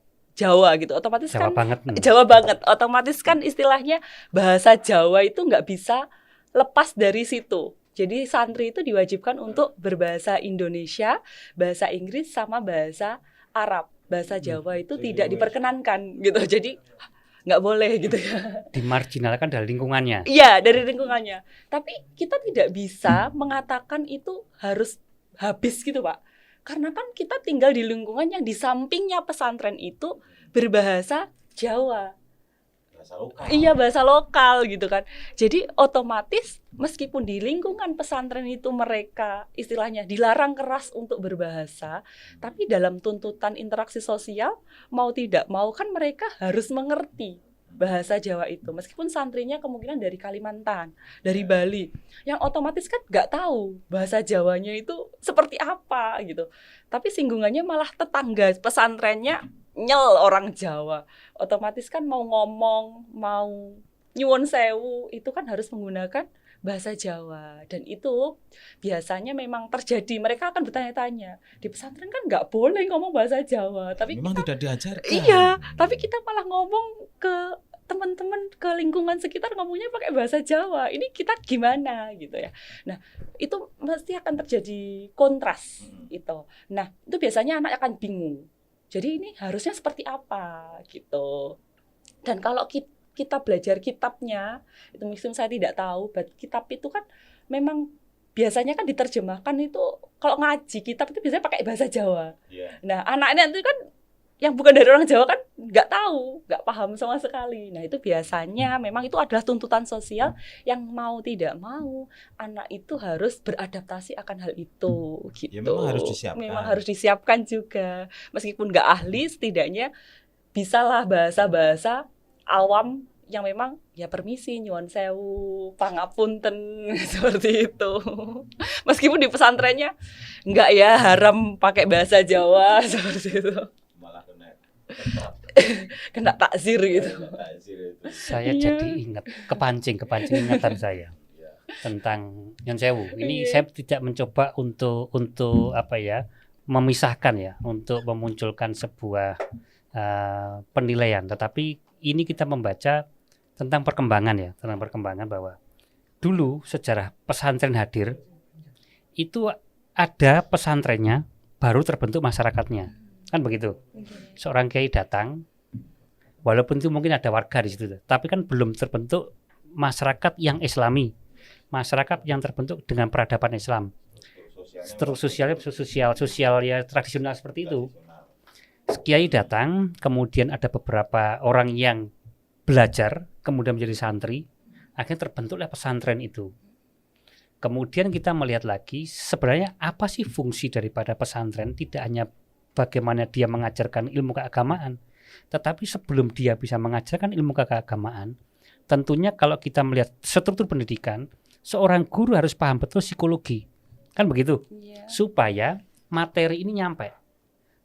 gitu. Otomatis Jawa kan banget. Jawa banget. Otomatis kan istilahnya bahasa Jawa itu nggak bisa lepas dari situ. Jadi santri itu diwajibkan untuk berbahasa Indonesia, bahasa Inggris sama bahasa Arab. Bahasa Jawa itu tidak diperkenankan gitu. Jadi nggak boleh gitu ya. Dimarginalkan dari lingkungannya. Iya, dari lingkungannya. Tapi kita tidak bisa mengatakan itu harus habis gitu, Pak. Karena kan kita tinggal di lingkungan yang di sampingnya pesantren itu berbahasa Jawa. Bahasa lokal. Iya, bahasa lokal gitu kan. Jadi otomatis meskipun di lingkungan pesantren itu mereka istilahnya dilarang keras untuk berbahasa, tapi dalam tuntutan interaksi sosial mau tidak mau kan mereka harus mengerti bahasa Jawa itu. Meskipun santrinya kemungkinan dari Kalimantan, dari Bali, yang otomatis kan nggak tahu bahasa Jawanya itu seperti apa gitu. Tapi singgungannya malah tetangga pesantrennya nyel orang Jawa. Otomatis kan mau ngomong, mau nyuwun sewu, itu kan harus menggunakan bahasa Jawa. Dan itu biasanya memang terjadi. Mereka akan bertanya-tanya, di pesantren kan nggak boleh ngomong bahasa Jawa. Tapi Memang kita, tidak diajarkan. iya, tapi kita malah ngomong ke teman-teman, ke lingkungan sekitar ngomongnya pakai bahasa Jawa. Ini kita gimana gitu ya. Nah, itu pasti akan terjadi kontras itu. Nah, itu biasanya anak akan bingung. Jadi ini harusnya seperti apa gitu. Dan kalau kita belajar kitabnya, itu mungkin saya tidak tahu, kitab itu kan memang biasanya kan diterjemahkan itu, kalau ngaji kitab itu biasanya pakai bahasa Jawa. Yeah. Nah, anaknya itu kan yang bukan dari orang Jawa kan nggak tahu, nggak paham sama sekali. Nah, itu biasanya memang itu adalah tuntutan sosial yang mau tidak mau anak itu harus beradaptasi akan hal itu gitu. Ya, memang harus disiapkan. Memang harus disiapkan juga. Meskipun nggak ahli, setidaknya bisalah bahasa-bahasa awam yang memang ya permisi, nyuwun sewu, pangapunten seperti itu. Meskipun di pesantrennya nggak ya haram pakai bahasa Jawa seperti itu. Malah kena takzir gitu. Saya jadi ingat kepancing ingatan saya tentang nyuwun sewu. Ini saya tidak mencoba untuk apa ya, memisahkan ya, untuk memunculkan sebuah penilaian, tetapi ini kita membaca tentang perkembangan bahwa dulu sejarah pesantren hadir itu ada pesantrennya baru terbentuk masyarakatnya, kan begitu. Seorang kiai datang, walaupun itu mungkin ada warga di situ, tapi kan belum terbentuk masyarakat yang islami, masyarakat yang terbentuk dengan peradaban Islam, struktur sosial ya tradisional seperti itu. Kiai datang, kemudian ada beberapa orang yang belajar, kemudian menjadi santri, akhirnya terbentuklah pesantren itu. Kemudian kita melihat lagi sebenarnya apa sih fungsi daripada pesantren, tidak hanya bagaimana dia mengajarkan ilmu keagamaan, tetapi sebelum dia bisa mengajarkan ilmu keagamaan, tentunya kalau kita melihat struktur pendidikan, seorang guru harus paham betul psikologi, kan begitu, supaya materi ini nyampe.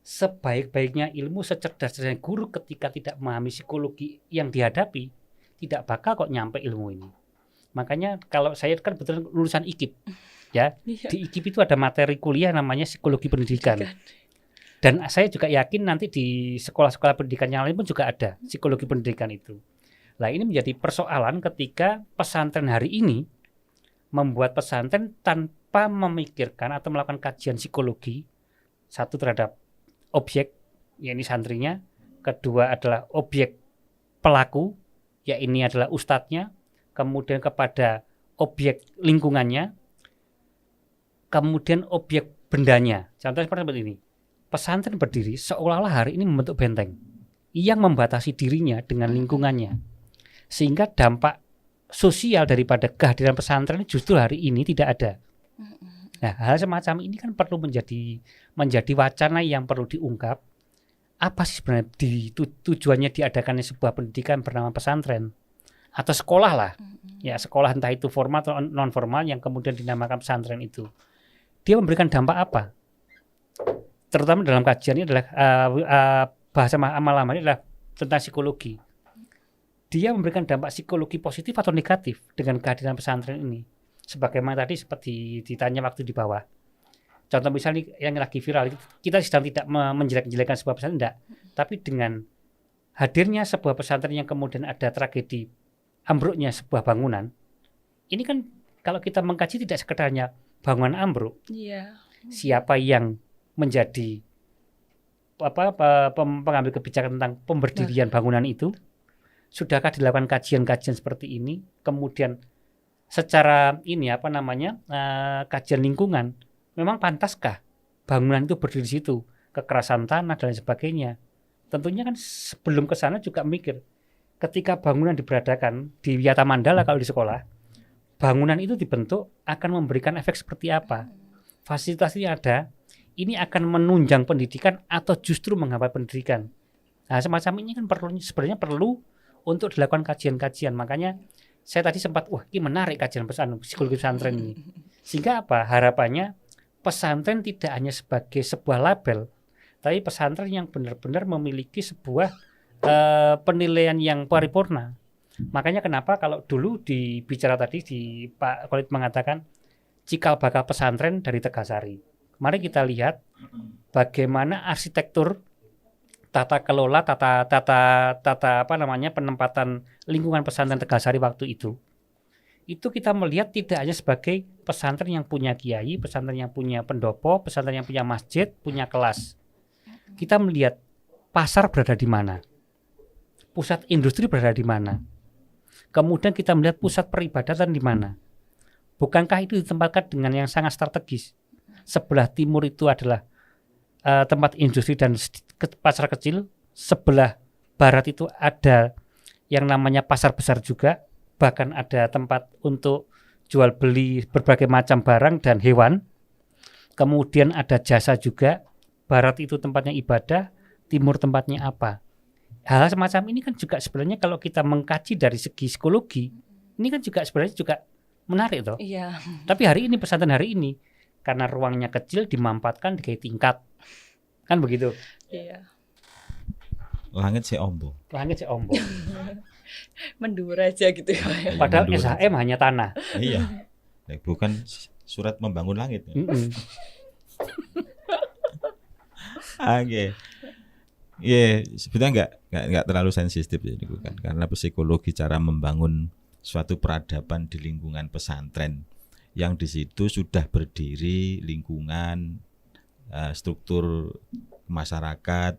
Sebaik-baiknya ilmu, secerdas-cerdasnya guru ketika tidak memahami psikologi yang dihadapi, tidak bakal kok nyampe ilmu ini. Makanya kalau saya kan betul lulusan IKIP, ya, di IKIP itu ada materi kuliah namanya psikologi pendidikan. Dan saya juga yakin nanti di sekolah-sekolah pendidikan yang lain pun juga ada psikologi pendidikan itu. Nah, ini menjadi persoalan ketika pesantren hari ini membuat pesantren tanpa memikirkan atau melakukan kajian psikologi, satu terhadap objek, yakni santrinya, kedua adalah objek pelaku, ya ini adalah ustadznya, kemudian kepada objek lingkungannya, kemudian objek bendanya. Contohnya seperti ini, pesantren berdiri seolah-olah hari ini membentuk benteng yang membatasi dirinya dengan lingkungannya, sehingga dampak sosial daripada kehadiran pesantren justru hari ini tidak ada. Nah, hal semacam ini kan perlu menjadi wacana yang perlu diungkap. Apa sih sebenarnya tujuannya diadakannya sebuah pendidikan bernama pesantren atau sekolah lah, ya sekolah entah itu formal atau non formal yang kemudian dinamakan pesantren itu. Dia memberikan dampak apa? Terutama dalam kajiannya adalah bahasa amal-amal adalah tentang psikologi. Dia memberikan dampak psikologi positif atau negatif dengan kehadiran pesantren ini. Sebagaimana tadi seperti ditanya waktu di bawah, Contoh misalnya yang lagi viral, kita sedang tidak menjelek-jelekan sebuah pesantren, enggak. Tapi dengan hadirnya sebuah pesantren yang kemudian ada tragedi ambruknya sebuah bangunan, ini kan kalau kita mengkaji tidak sekedarnya bangunan ambruk, Iya. siapa yang menjadi pengambil kebijakan tentang pemberdirian bangunan itu, sudahkah dilakukan kajian-kajian seperti ini, kemudian secara kajian lingkungan, memang pantaskah bangunan itu berdiri di situ, kekerasan tanah dan lain sebagainya. Tentunya kan sebelum ke sana juga mikir, ketika bangunan diberadakan di Wiyata Mandala kalau di sekolah, bangunan itu dibentuk akan memberikan efek seperti apa, fasilitasnya ada, ini akan menunjang pendidikan atau justru menghambat pendidikan. Nah, semacam ini kan sebenarnya perlu untuk dilakukan kajian-kajian. Makanya saya tadi sempat, ini menarik kajian psikologi pesantren ini. Sehingga apa? Harapannya pesantren tidak hanya sebagai sebuah label, tapi pesantren yang benar-benar memiliki sebuah penilaian yang paripurna. Makanya kenapa kalau dulu dibicara tadi di Pak Khalid mengatakan cikal bakal pesantren dari Tegasari. Mari kita lihat bagaimana arsitektur tata kelola penempatan lingkungan pesantren Tegasari waktu itu. Itu kita melihat tidak hanya sebagai pesantren yang punya kiai, pesantren yang punya pendopo, pesantren yang punya masjid, punya kelas. Kita melihat pasar berada di mana, pusat industri berada di mana, kemudian kita melihat pusat peribadatan di mana. Bukankah itu ditempatkan dengan yang sangat strategis? Sebelah timur itu adalah tempat industri dan pasar kecil, sebelah barat itu ada yang namanya pasar besar juga, bahkan ada tempat untuk jual beli berbagai macam barang dan hewan. Kemudian ada jasa juga, barat itu tempatnya ibadah, timur tempatnya apa. Hal semacam ini kan juga sebenarnya kalau kita mengkaji dari segi psikologi, ini kan juga sebenarnya juga menarik toh. Iya. Tapi hari ini pesantren hari ini karena ruangnya kecil dimampatkan di tingkat. Kan begitu. Iya. Langit si ombo. Langit si ombo. Mendur aja gitu ya. Padahal Mendur. SHM hanya tanah. Iya. Bukan surat membangun langit. Oke. Sebetulnya enggak terlalu sensitif ini bukan, karena psikologi cara membangun suatu peradaban di lingkungan pesantren yang di situ sudah berdiri lingkungan, struktur masyarakat,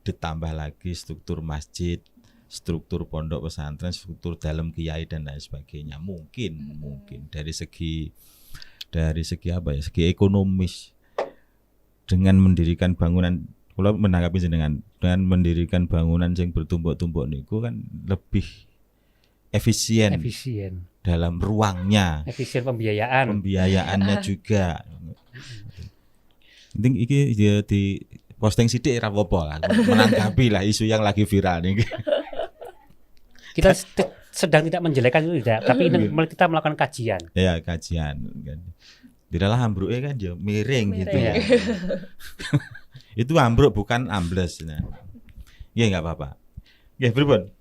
ditambah lagi struktur masjid, struktur pondok pesantren, struktur dalam kiai dan lain sebagainya. Mungkin dari segi segi ekonomis, dengan mendirikan bangunan, kalau menanggapi dengan mendirikan bangunan yang bertumpuk-tumpuk niku kan lebih efisien dalam ruangnya, efisien pembiayaannya juga. Penting iki di posting sithik ra apa-apa lah, menanggapi lah isu yang lagi viral nih. Kita sedang tidak menjelekkan itu tidak, tapi kita melakukan kajian. Ya, kajian. Tidaklah ambruknya kan dia miring gitu ya. Itu ambruk bukan ambles. Nah. Ya enggak apa-apa. Ya, pripun?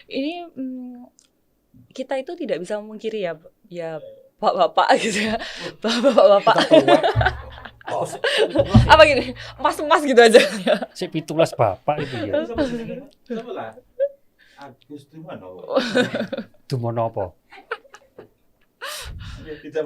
Ini kita itu tidak bisa memungkiri ya bapak-bapak gitu ya. Bapak-bapak. Apa gini? Mas-mas gitu aja. Si pitulas bapak itu ya. Agus Dumono apa? Kita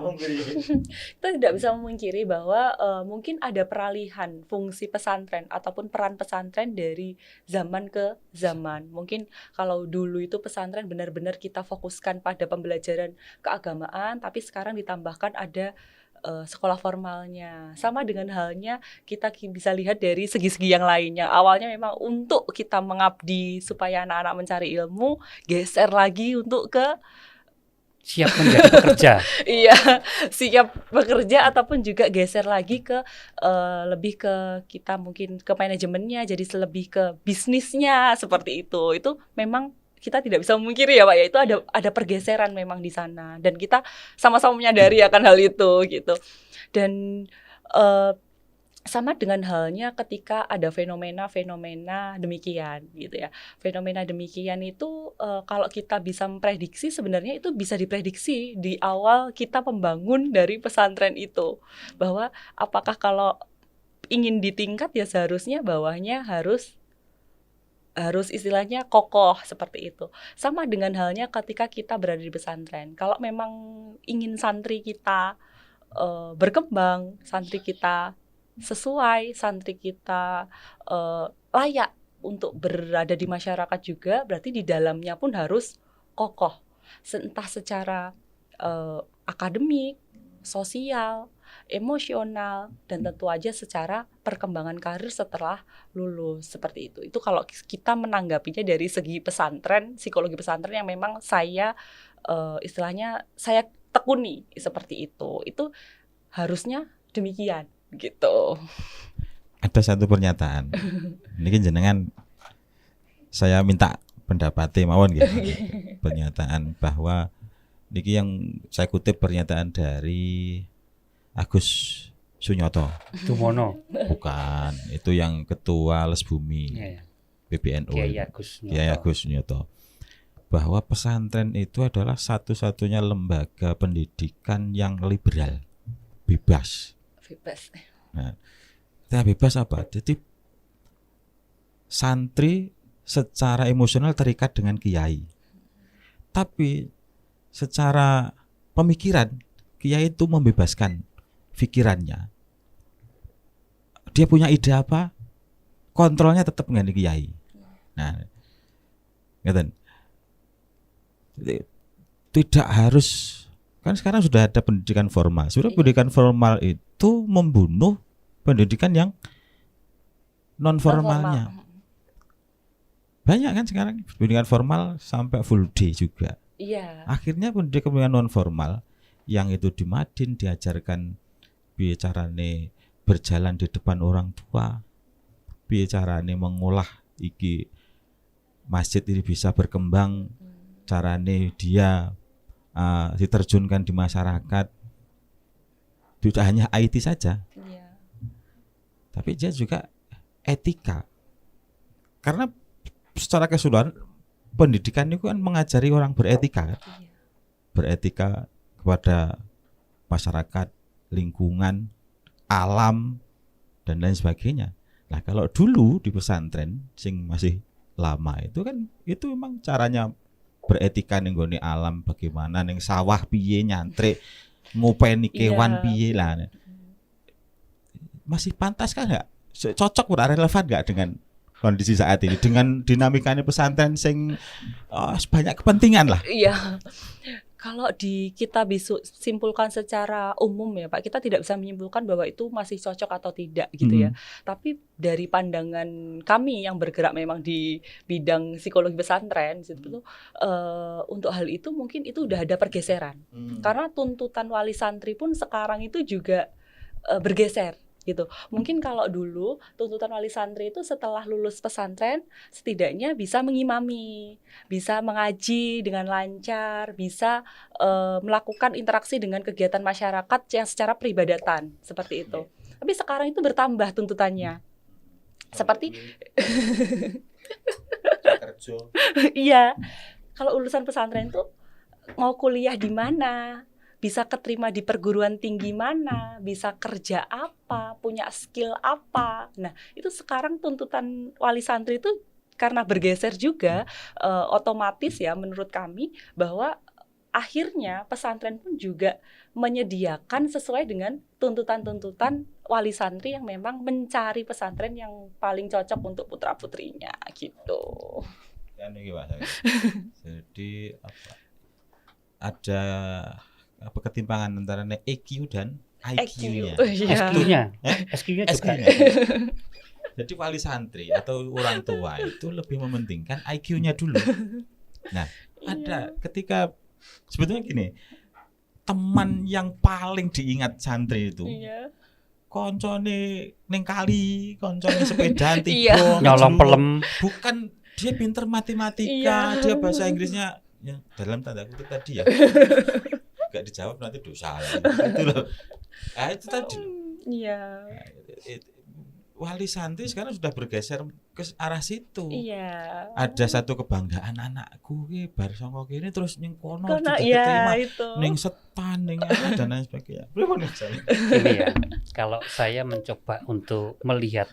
tidak bisa memungkiri bahwa mungkin ada peralihan fungsi pesantren ataupun peran pesantren dari zaman ke zaman. Mungkin kalau dulu itu pesantren benar-benar kita fokuskan pada pembelajaran keagamaan, tapi sekarang ditambahkan ada sekolah formalnya. Sama dengan halnya kita bisa lihat dari segi-segi yang lainnya. Awalnya memang untuk kita mengabdi supaya anak-anak mencari ilmu, geser lagi untuk ke siap menjadi pekerja. Iya, siap bekerja ataupun juga geser lagi ke lebih ke kita mungkin ke manajemennya, jadi lebih ke bisnisnya seperti itu. Itu memang kita tidak bisa memungkiri ya Pak ya, itu ada pergeseran memang di sana dan kita sama-sama menyadari akan hal itu gitu. Dan sama dengan halnya ketika ada fenomena-fenomena demikian gitu ya. Fenomena demikian itu kalau kita bisa memprediksi, sebenarnya itu bisa diprediksi di awal kita membangun dari pesantren itu, bahwa apakah kalau ingin ditingkat ya seharusnya bawahnya harus istilahnya kokoh seperti itu. Sama dengan halnya ketika kita berada di pesantren. Kalau memang ingin santri kita berkembang, santri kita sesuai, santri kita layak untuk berada di masyarakat juga, berarti di dalamnya pun harus kokoh, entah secara akademik, sosial, emosional, dan tentu aja secara perkembangan karir setelah lulus, seperti itu. Itu kalau kita menanggapinya dari segi pesantren, psikologi pesantren yang memang saya istilahnya saya tekuni seperti itu harusnya demikian gitu. Ada satu pernyataan. Niki jenengan saya minta pendapatnya mawon gitu. Pernyataan bahwa niki yang saya kutip pernyataan dari Agus Sunyoto. Dumono. Bukan, itu yang ketua Les Bumi. Ya, ya. PBNU. Kiai Agus Sunyoto. Bahwa pesantren itu adalah satu-satunya lembaga pendidikan yang liberal, bebas. Nah, bebas apa? Jadi santri secara emosional terikat dengan kiai, tapi secara pemikiran kiai itu membebaskan pikirannya. Dia punya ide apa, kontrolnya tetap dengan kiai. Nah, ngeten. Tidak harus, kan sekarang sudah ada pendidikan formal. Sudah pendidikan formal itu membunuh pendidikan yang non formalnya. Banyak kan sekarang pendidikan formal sampai full day juga. Iya. Akhirnya pendidikan non formal yang itu di Madin diajarkan bicarane berjalan di depan orang tua, bicarane mengolah iki masjid ini bisa berkembang, carane dia diterjunkan di masyarakat. Tidak hanya IT saja, tapi dia juga etika. Karena secara keseluruhan pendidikan itu kan mengajari orang beretika, beretika kepada masyarakat, lingkungan, alam, dan lain sebagainya. Nah, kalau dulu di pesantren sing masih lama itu kan itu memang caranya beretika ning nggone alam, bagaimana ning sawah piye nyantrik, ngopeni kewan piye lah. Masih pantas kan enggak? Cocok ora relevan enggak dengan kondisi saat ini, dengan dinamikanya pesantren sing banyak kepentingan lah. Iya. Kalau kita bisa simpulkan secara umum ya Pak, kita tidak bisa menyimpulkan bahwa itu masih cocok atau tidak gitu ya. Tapi dari pandangan kami yang bergerak memang di bidang psikologi pesantren itu untuk hal itu mungkin itu udah ada pergeseran. Karena tuntutan wali santri pun sekarang itu juga bergeser gitu. Mungkin kalau dulu tuntutan wali santri itu setelah lulus pesantren setidaknya bisa mengimami, bisa mengaji dengan lancar, bisa melakukan interaksi dengan kegiatan masyarakat yang secara peribadatan seperti itu. Tapi sekarang itu bertambah tuntutannya. Seperti iya. Kalau lulusan pesantren itu mau kuliah di mana? Bisa keterima di perguruan tinggi mana, bisa kerja apa, punya skill apa. Nah, itu sekarang tuntutan wali santri itu karena bergeser juga, otomatis ya menurut kami bahwa akhirnya pesantren pun juga menyediakan sesuai dengan tuntutan-tuntutan wali santri yang memang mencari pesantren yang paling cocok untuk putra-putrinya gitu. Jadi ada ketimpangan antara EQ dan IQ-nya. SQ-nya juga. Jadi wali santri atau orang tua itu lebih mementingkan IQ-nya dulu. Nah, ada ketika sebetulnya gini, teman yang paling diingat santri itu koncone ning kali, koncone sepedaan tiba, nyolong pelem. Bukan dia pinter matematika, dia bahasa Inggrisnya ya, dalam tanda kutip tadi ya. Gak dijawab nanti dosa itu loh. Itu tadi. Iya. wali santri sekarang sudah bergeser ke arah situ. Iya. Ada satu kebanggaan, anakku ki bar saka kene terus ning kono Karena sudah ya diterima itu. ning setan ning apa dan lain sebagainya. Pripun Mas Ali? Ini ya, kalau saya mencoba untuk melihat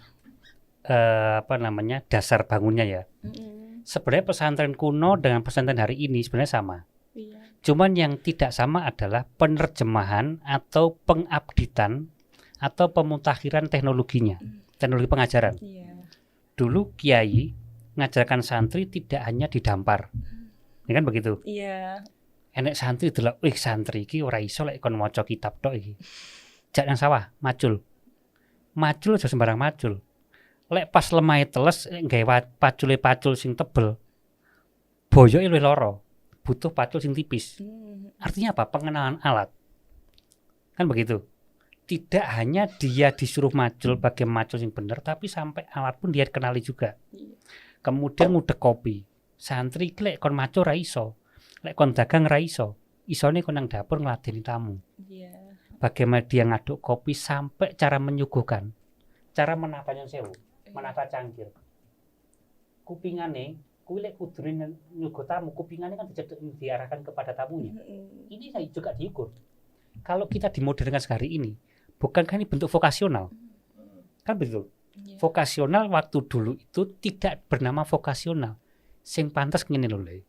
dasar bangunnya ya. Sebenarnya pesantren kuno dengan pesantren hari ini sebenarnya sama. Iya. Cuman yang tidak sama adalah penerjemahan atau pengupdatean atau pemutakhiran teknologinya, teknologi pengajaran. Iya. Dulu kiai ngajarkan santri tidak hanya didampar. Ya kan begitu. Iya. Enek santri delok, wih santri iki ora iso lek kon maca kitab tok iki. Jak nang sawah, macul. Macul aja sembarang macul. Lek pas lemahe teles gawe pacul sing tebel. Boyoke luwih lara. Butuh pacul sing tipis. Artinya apa? Pengenalan alat. Kan begitu. Tidak hanya dia disuruh macul bagai macul yang benar, tapi sampai alat pun dia kenali juga. Kemudian ngudek kopi. Santri lek kon macul ra iso. Lek kon dagang ra iso. Isone kon nang dapur ngladeni tamu. Iya. Bagaimana dia ngaduk kopi sampai cara menyuguhkan. Cara menapanya sewu, menata cangkir. Kupingane kuwi lek kudune nyuguh tamu, kupingane kan diarahkan kepada tamunya. Ini juga diukur. Kalau kita dimodernkan sehari ini, bukankah ini bentuk vokasional? Kan betul. Vokasional waktu dulu itu tidak bernama vokasional. Sing pantes ngene lho le.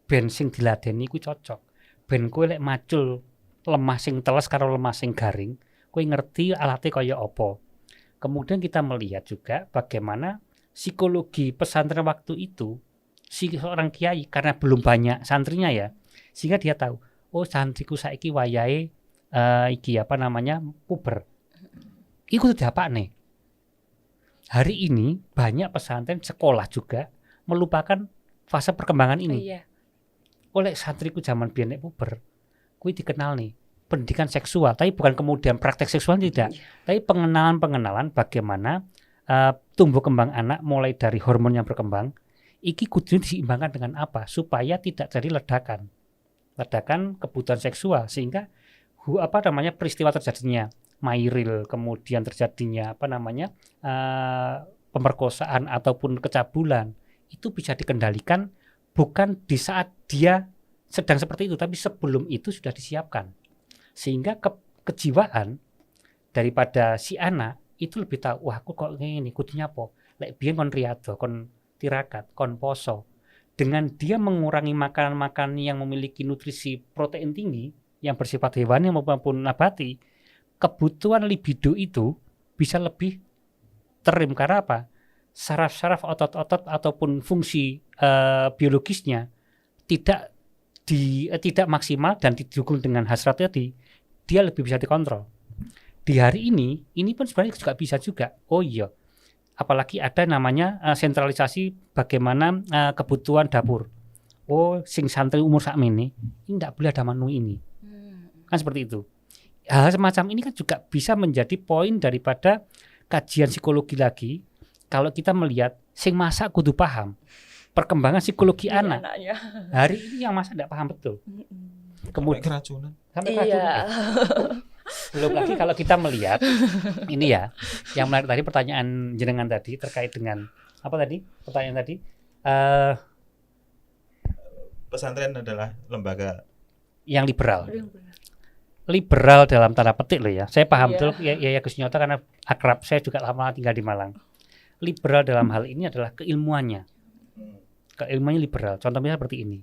Ben sing diladeni ku cocok. Ben kowe lek macul lemah sing teles karo lemah sing garing, kowe ngerti alatnya kaya apa. Kemudian kita melihat juga bagaimana psikologi pesantren waktu itu, si seorang kiai karena belum banyak santrinya ya, sehingga dia tahu, oh santriku saiki wayahe puber. Iku diapakne. Hari ini banyak pesantren sekolah juga melupakan fase perkembangan ini. Iya. Oleh santriku zaman biyen nek puber, kuwi dikenal nih pendidikan seksual, tapi bukan kemudian praktek seksual tidak, tapi pengenalan bagaimana tumbuh kembang anak mulai dari hormon yang berkembang, iki kudu diseimbangkan dengan apa supaya tidak terjadi ledakan kebutuhan seksual sehingga peristiwa terjadinya mairil, kemudian terjadinya pemerkosaan ataupun kecabulan itu bisa dikendalikan bukan di saat dia sedang seperti itu, tapi sebelum itu sudah disiapkan sehingga kejiwaan daripada si anak itu lebih tahu, wah aku kok ngene kudunya apa, lek biyen kon riyadhah, kon tirakat, kon poso. Dengan dia mengurangi makanan-makanan yang memiliki nutrisi protein tinggi yang bersifat hewani maupun nabati, kebutuhan libido itu bisa lebih terim karena apa? Saraf-saraf otot-otot ataupun fungsi biologisnya tidak maksimal dan didukung dengan hasrat tadi, dia lebih bisa dikontrol. Di hari ini pun sebenarnya juga bisa juga. Oh iya, apalagi ada namanya sentralisasi bagaimana kebutuhan dapur. Oh, sing santri umur sakmene ini tidak boleh ada menu ini. Kan seperti itu. Hal semacam ini kan juga bisa menjadi poin daripada kajian psikologi lagi. Kalau kita melihat sing masak kudu paham perkembangan psikologi anak. Anaknya. Hari ini yang masak tidak paham betul. Kemudian keracunan. Sampai keracunan. Iya. Belum lagi kalau kita melihat ini ya, yang menarik tadi pertanyaan jenengan tadi terkait dengan apa tadi? Pertanyaan tadi Pesantren adalah lembaga yang liberal. Liberal dalam tanda petik loh ya. Saya paham betul ya Gus Nyoto karena akrab, saya juga lama tinggal di Malang. Liberal dalam hal ini adalah keilmuannya. Keilmuannya liberal. Contohnya seperti ini.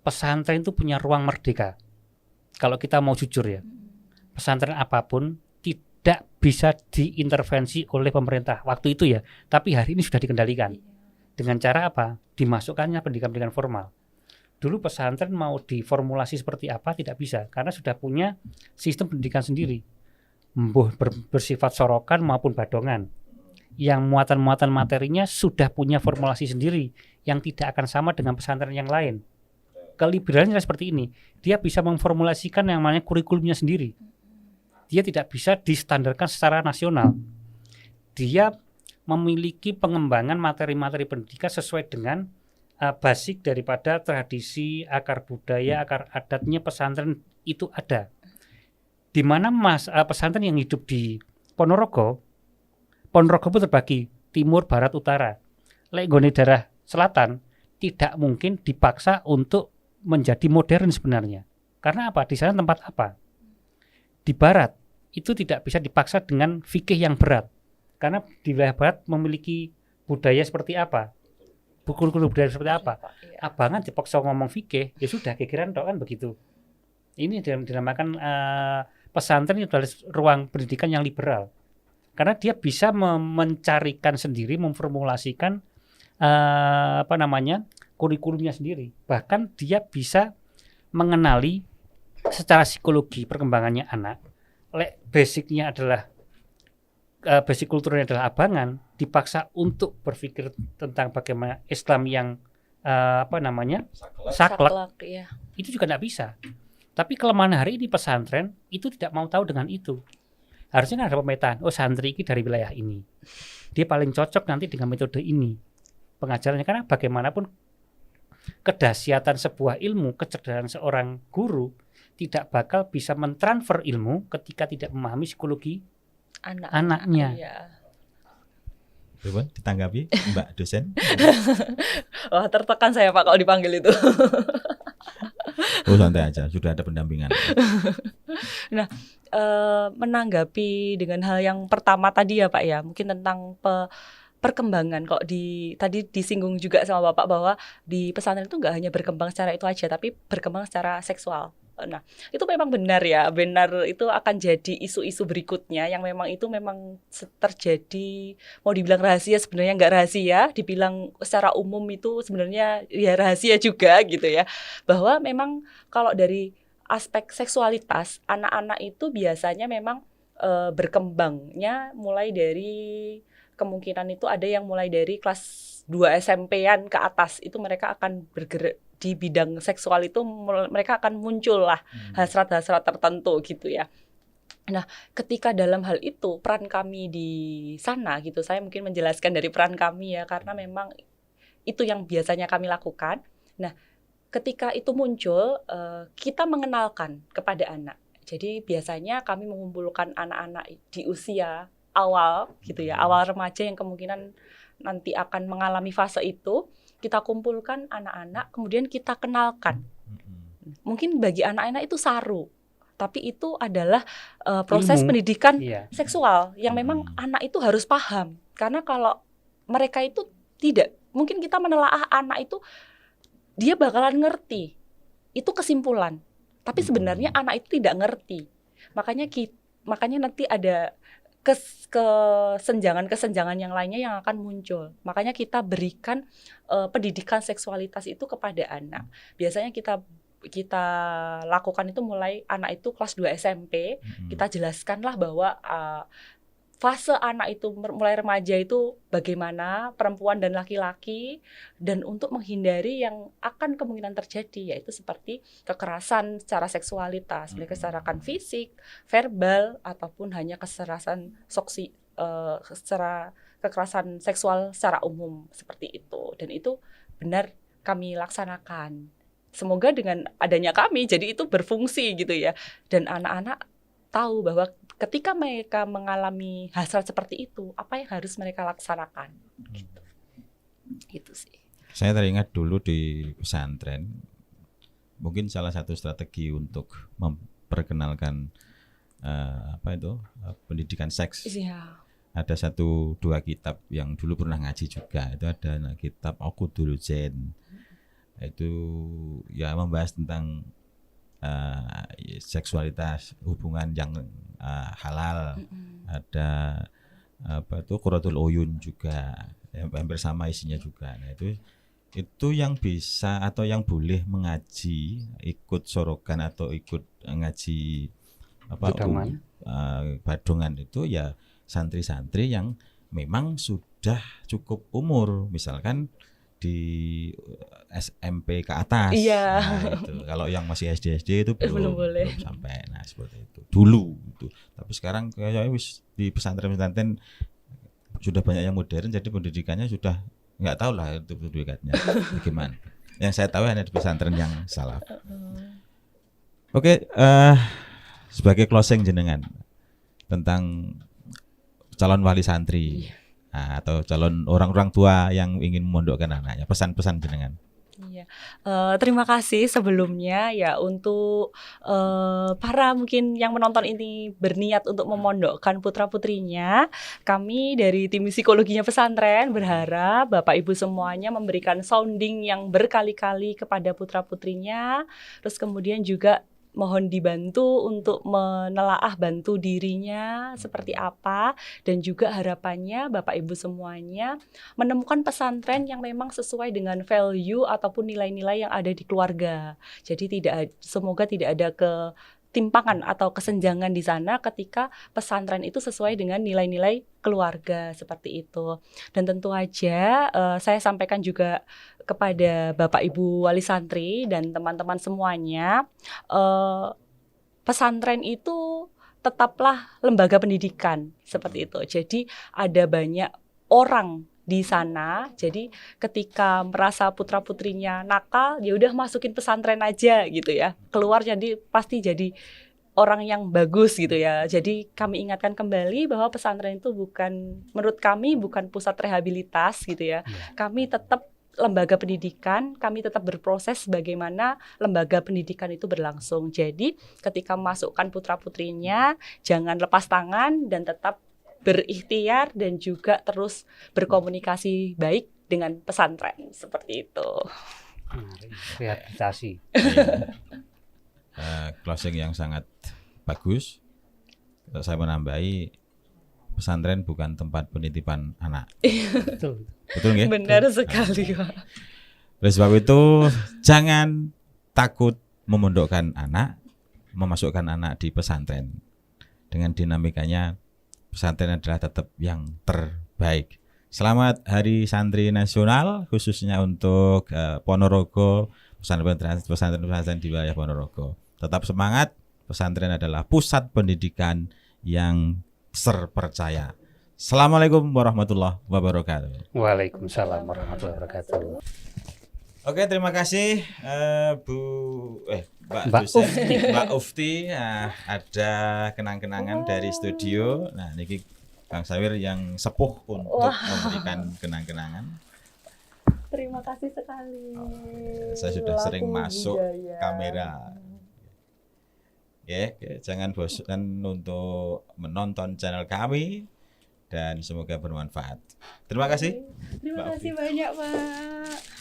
Pesantren itu punya ruang merdeka. Kalau kita mau jujur ya. Pesantren apapun tidak bisa diintervensi oleh pemerintah waktu itu ya, tapi hari ini sudah dikendalikan. Dengan cara apa? Dimasukkannya pendidikan formal. Dulu pesantren mau diformulasi seperti apa tidak bisa karena sudah punya sistem pendidikan sendiri. Bersifat sorokan maupun badongan. Yang muatan-muatan materinya sudah punya formulasi sendiri yang tidak akan sama dengan pesantren yang lain. Keliberalannya seperti ini. Dia bisa memformulasikan yang namanya kurikulumnya sendiri. Dia tidak bisa distandarkan secara nasional. Dia memiliki pengembangan materi-materi pendidikan sesuai dengan basic daripada tradisi, akar budaya, akar adatnya pesantren itu ada. Di mana pesantren yang hidup di Ponorogo Ponorogo terbagi timur, barat, utara. Lek nggone daerah selatan tidak mungkin dipaksa untuk menjadi modern sebenarnya. Karena apa? Di sana tempat apa? Di barat itu tidak bisa dipaksa dengan fikih yang berat. Karena di wilayah barat memiliki budaya seperti apa? Kultur budaya seperti apa? Abangan dipaksa ngomong fikih, ya sudah kekiran tok kan begitu. Ini dinamakan pesantren itu adalah ruang pendidikan yang liberal. Karena dia bisa mencarikan sendiri, memformulasikan kurikulumnya sendiri. Bahkan dia bisa mengenali secara psikologi perkembangannya anak. Basicnya adalah basic kulturnya adalah abangan, dipaksa untuk berpikir tentang bagaimana Islam yang saklek, ya. Itu juga tidak bisa. Tapi kelemahan hari ini pesantren itu tidak mau tahu dengan itu. Harusnya ada pemetaan, santri ini dari wilayah ini, dia paling cocok nanti dengan metode ini pengajarannya. Karena bagaimanapun kedahsyatan sebuah ilmu, kecerdasan seorang guru tidak bakal bisa mentransfer ilmu ketika tidak memahami psikologi anaknya. Iya. Coba ditanggapi Mbak dosen. Wah, tertekan saya Pak kalau dipanggil itu. Oh, santai aja, sudah ada pendampingan. Nah, menanggapi dengan hal yang pertama tadi ya Pak ya, mungkin tentang perkembangan. Kok tadi disinggung juga sama Bapak bahwa di pesantren itu nggak hanya berkembang secara itu aja, tapi berkembang secara seksual. Nah, itu memang benar ya, benar itu akan jadi isu-isu berikutnya yang memang itu memang terjadi, mau dibilang rahasia sebenarnya nggak rahasia, dibilang secara umum itu sebenarnya ya rahasia juga gitu ya, bahwa memang kalau dari aspek seksualitas anak-anak itu biasanya memang berkembangnya mulai dari kemungkinan itu ada yang mulai dari kelas 2 SMP-an ke atas itu mereka akan bergerak di bidang seksual, itu mereka akan muncul lah hasrat-hasrat tertentu gitu ya. Nah, ketika dalam hal itu peran kami di sana gitu, saya mungkin menjelaskan dari peran kami ya, karena memang itu yang biasanya kami lakukan. Nah, ketika itu muncul, kita mengenalkan kepada anak. Jadi biasanya kami mengumpulkan anak-anak di usia awal gitu ya, awal remaja yang kemungkinan nanti akan mengalami fase itu. Kita kumpulkan anak-anak, kemudian kita kenalkan. Mungkin bagi anak-anak itu saru, tapi itu adalah proses pendidikan seksual yang memang anak itu harus paham. Karena kalau mereka itu tidak, mungkin kita menelaah anak itu, dia bakalan ngerti. Itu kesimpulan. Tapi sebenarnya anak itu tidak ngerti. Makanya nanti ada kesenjangan yang lainnya yang akan muncul. Makanya kita berikan pendidikan seksualitas itu kepada anak. Biasanya kita lakukan itu mulai anak itu kelas 2 SMP. Kita jelaskanlah bahwa fase anak itu mulai remaja itu bagaimana perempuan dan laki-laki, dan untuk menghindari yang akan kemungkinan terjadi yaitu seperti kekerasan secara seksualitas, kekerasan fisik, verbal, ataupun hanya kekerasan secara kekerasan seksual secara umum seperti itu. Dan itu benar kami laksanakan. Semoga dengan adanya kami jadi itu berfungsi gitu ya, dan anak-anak tahu bahwa ketika mereka mengalami hasrat seperti itu, apa yang harus mereka laksanakan? Gitu sih. Saya teringat dulu di pesantren, mungkin salah satu strategi untuk memperkenalkan pendidikan seks. Iya. Ada 1-2 kitab yang dulu pernah ngaji juga. Itu ada kitab Uqudul Jen. Itu ya membahas tentang seksualitas, hubungan yang halal. Ada Qurratul Uyun juga, hampir sama isinya juga. Nah, itu yang bisa atau yang boleh mengaji, ikut sorogan atau ikut ngaji badongan itu ya santri-santri yang memang sudah cukup umur, misalkan di SMP ke atas. Iya. Nah, itu. Kalau yang masih SD itu belum sampai. Nah, seperti itu. Dulu itu. Tapi sekarang kayaknya di pesantren-pesantren sudah banyak yang modern, jadi pendidikannya sudah nggak tahu lah itu pendidikatnya bagaimana. Yang saya tahu hanya di pesantren yang salaf. Oke, sebagai closing jenengan tentang calon wali santri. Nah, atau calon orang-orang tua yang ingin memondokkan anaknya, pesan-pesan jenengan. Iya. Terima kasih sebelumnya ya untuk para mungkin yang menonton ini berniat untuk memondokkan putra-putrinya. Kami dari tim psikologinya pesantren berharap Bapak Ibu semuanya memberikan sounding yang berkali-kali kepada putra-putrinya. Terus kemudian juga mohon dibantu untuk menelaah bantu dirinya seperti apa, dan juga harapannya Bapak Ibu semuanya menemukan pesantren yang memang sesuai dengan value ataupun nilai-nilai yang ada di keluarga. Jadi semoga tidak ada ketimpangan atau kesenjangan di sana ketika pesantren itu sesuai dengan nilai-nilai keluarga seperti itu. Dan tentu aja saya sampaikan juga kepada Bapak Ibu wali santri dan teman-teman semuanya, pesantren itu tetaplah lembaga pendidikan seperti itu. Jadi ada banyak orang di sana. Jadi ketika merasa putra-putrinya nakal, ya udah masukin pesantren aja gitu ya. Keluar jadi pasti jadi orang yang bagus gitu ya. Jadi kami ingatkan kembali bahwa pesantren itu menurut kami bukan pusat rehabilitas gitu ya. Kami tetap lembaga pendidikan, kami tetap berproses bagaimana lembaga pendidikan itu berlangsung. Jadi ketika masukkan putra-putrinya, jangan lepas tangan dan tetap berikhtiar dan juga terus berkomunikasi baik dengan pesantren seperti itu. Rehabilitasi. Closing yang sangat bagus. Saya menambahi, pesantren bukan tempat penitipan anak. Betul. Betul nggih? Benar sekali, Pak. Oleh sebab itu jangan takut memondokkan anak, memasukkan anak di pesantren. Dengan dinamikanya, pesantren adalah tetap yang terbaik. Selamat Hari Santri Nasional, khususnya untuk Ponorogo, pesantren-pesantren di wilayah Ponorogo. Tetap semangat, pesantren adalah pusat pendidikan yang terpercaya. Assalamualaikum warahmatullahi wabarakatuh. Waalaikumsalam warahmatullahi wabarakatuh. Oke, terima kasih Mbak Ufti. Nah, ada kenang-kenangan dari studio. Nah, niki Kang Sawir yang sepuh untuk memberikan kenang-kenangan. Terima kasih sekali. Saya sudah sering masuk kamera. Ya, jangan bosan untuk menonton channel kami dan semoga bermanfaat. Terima kasih. Terima kasih banyak, Pak.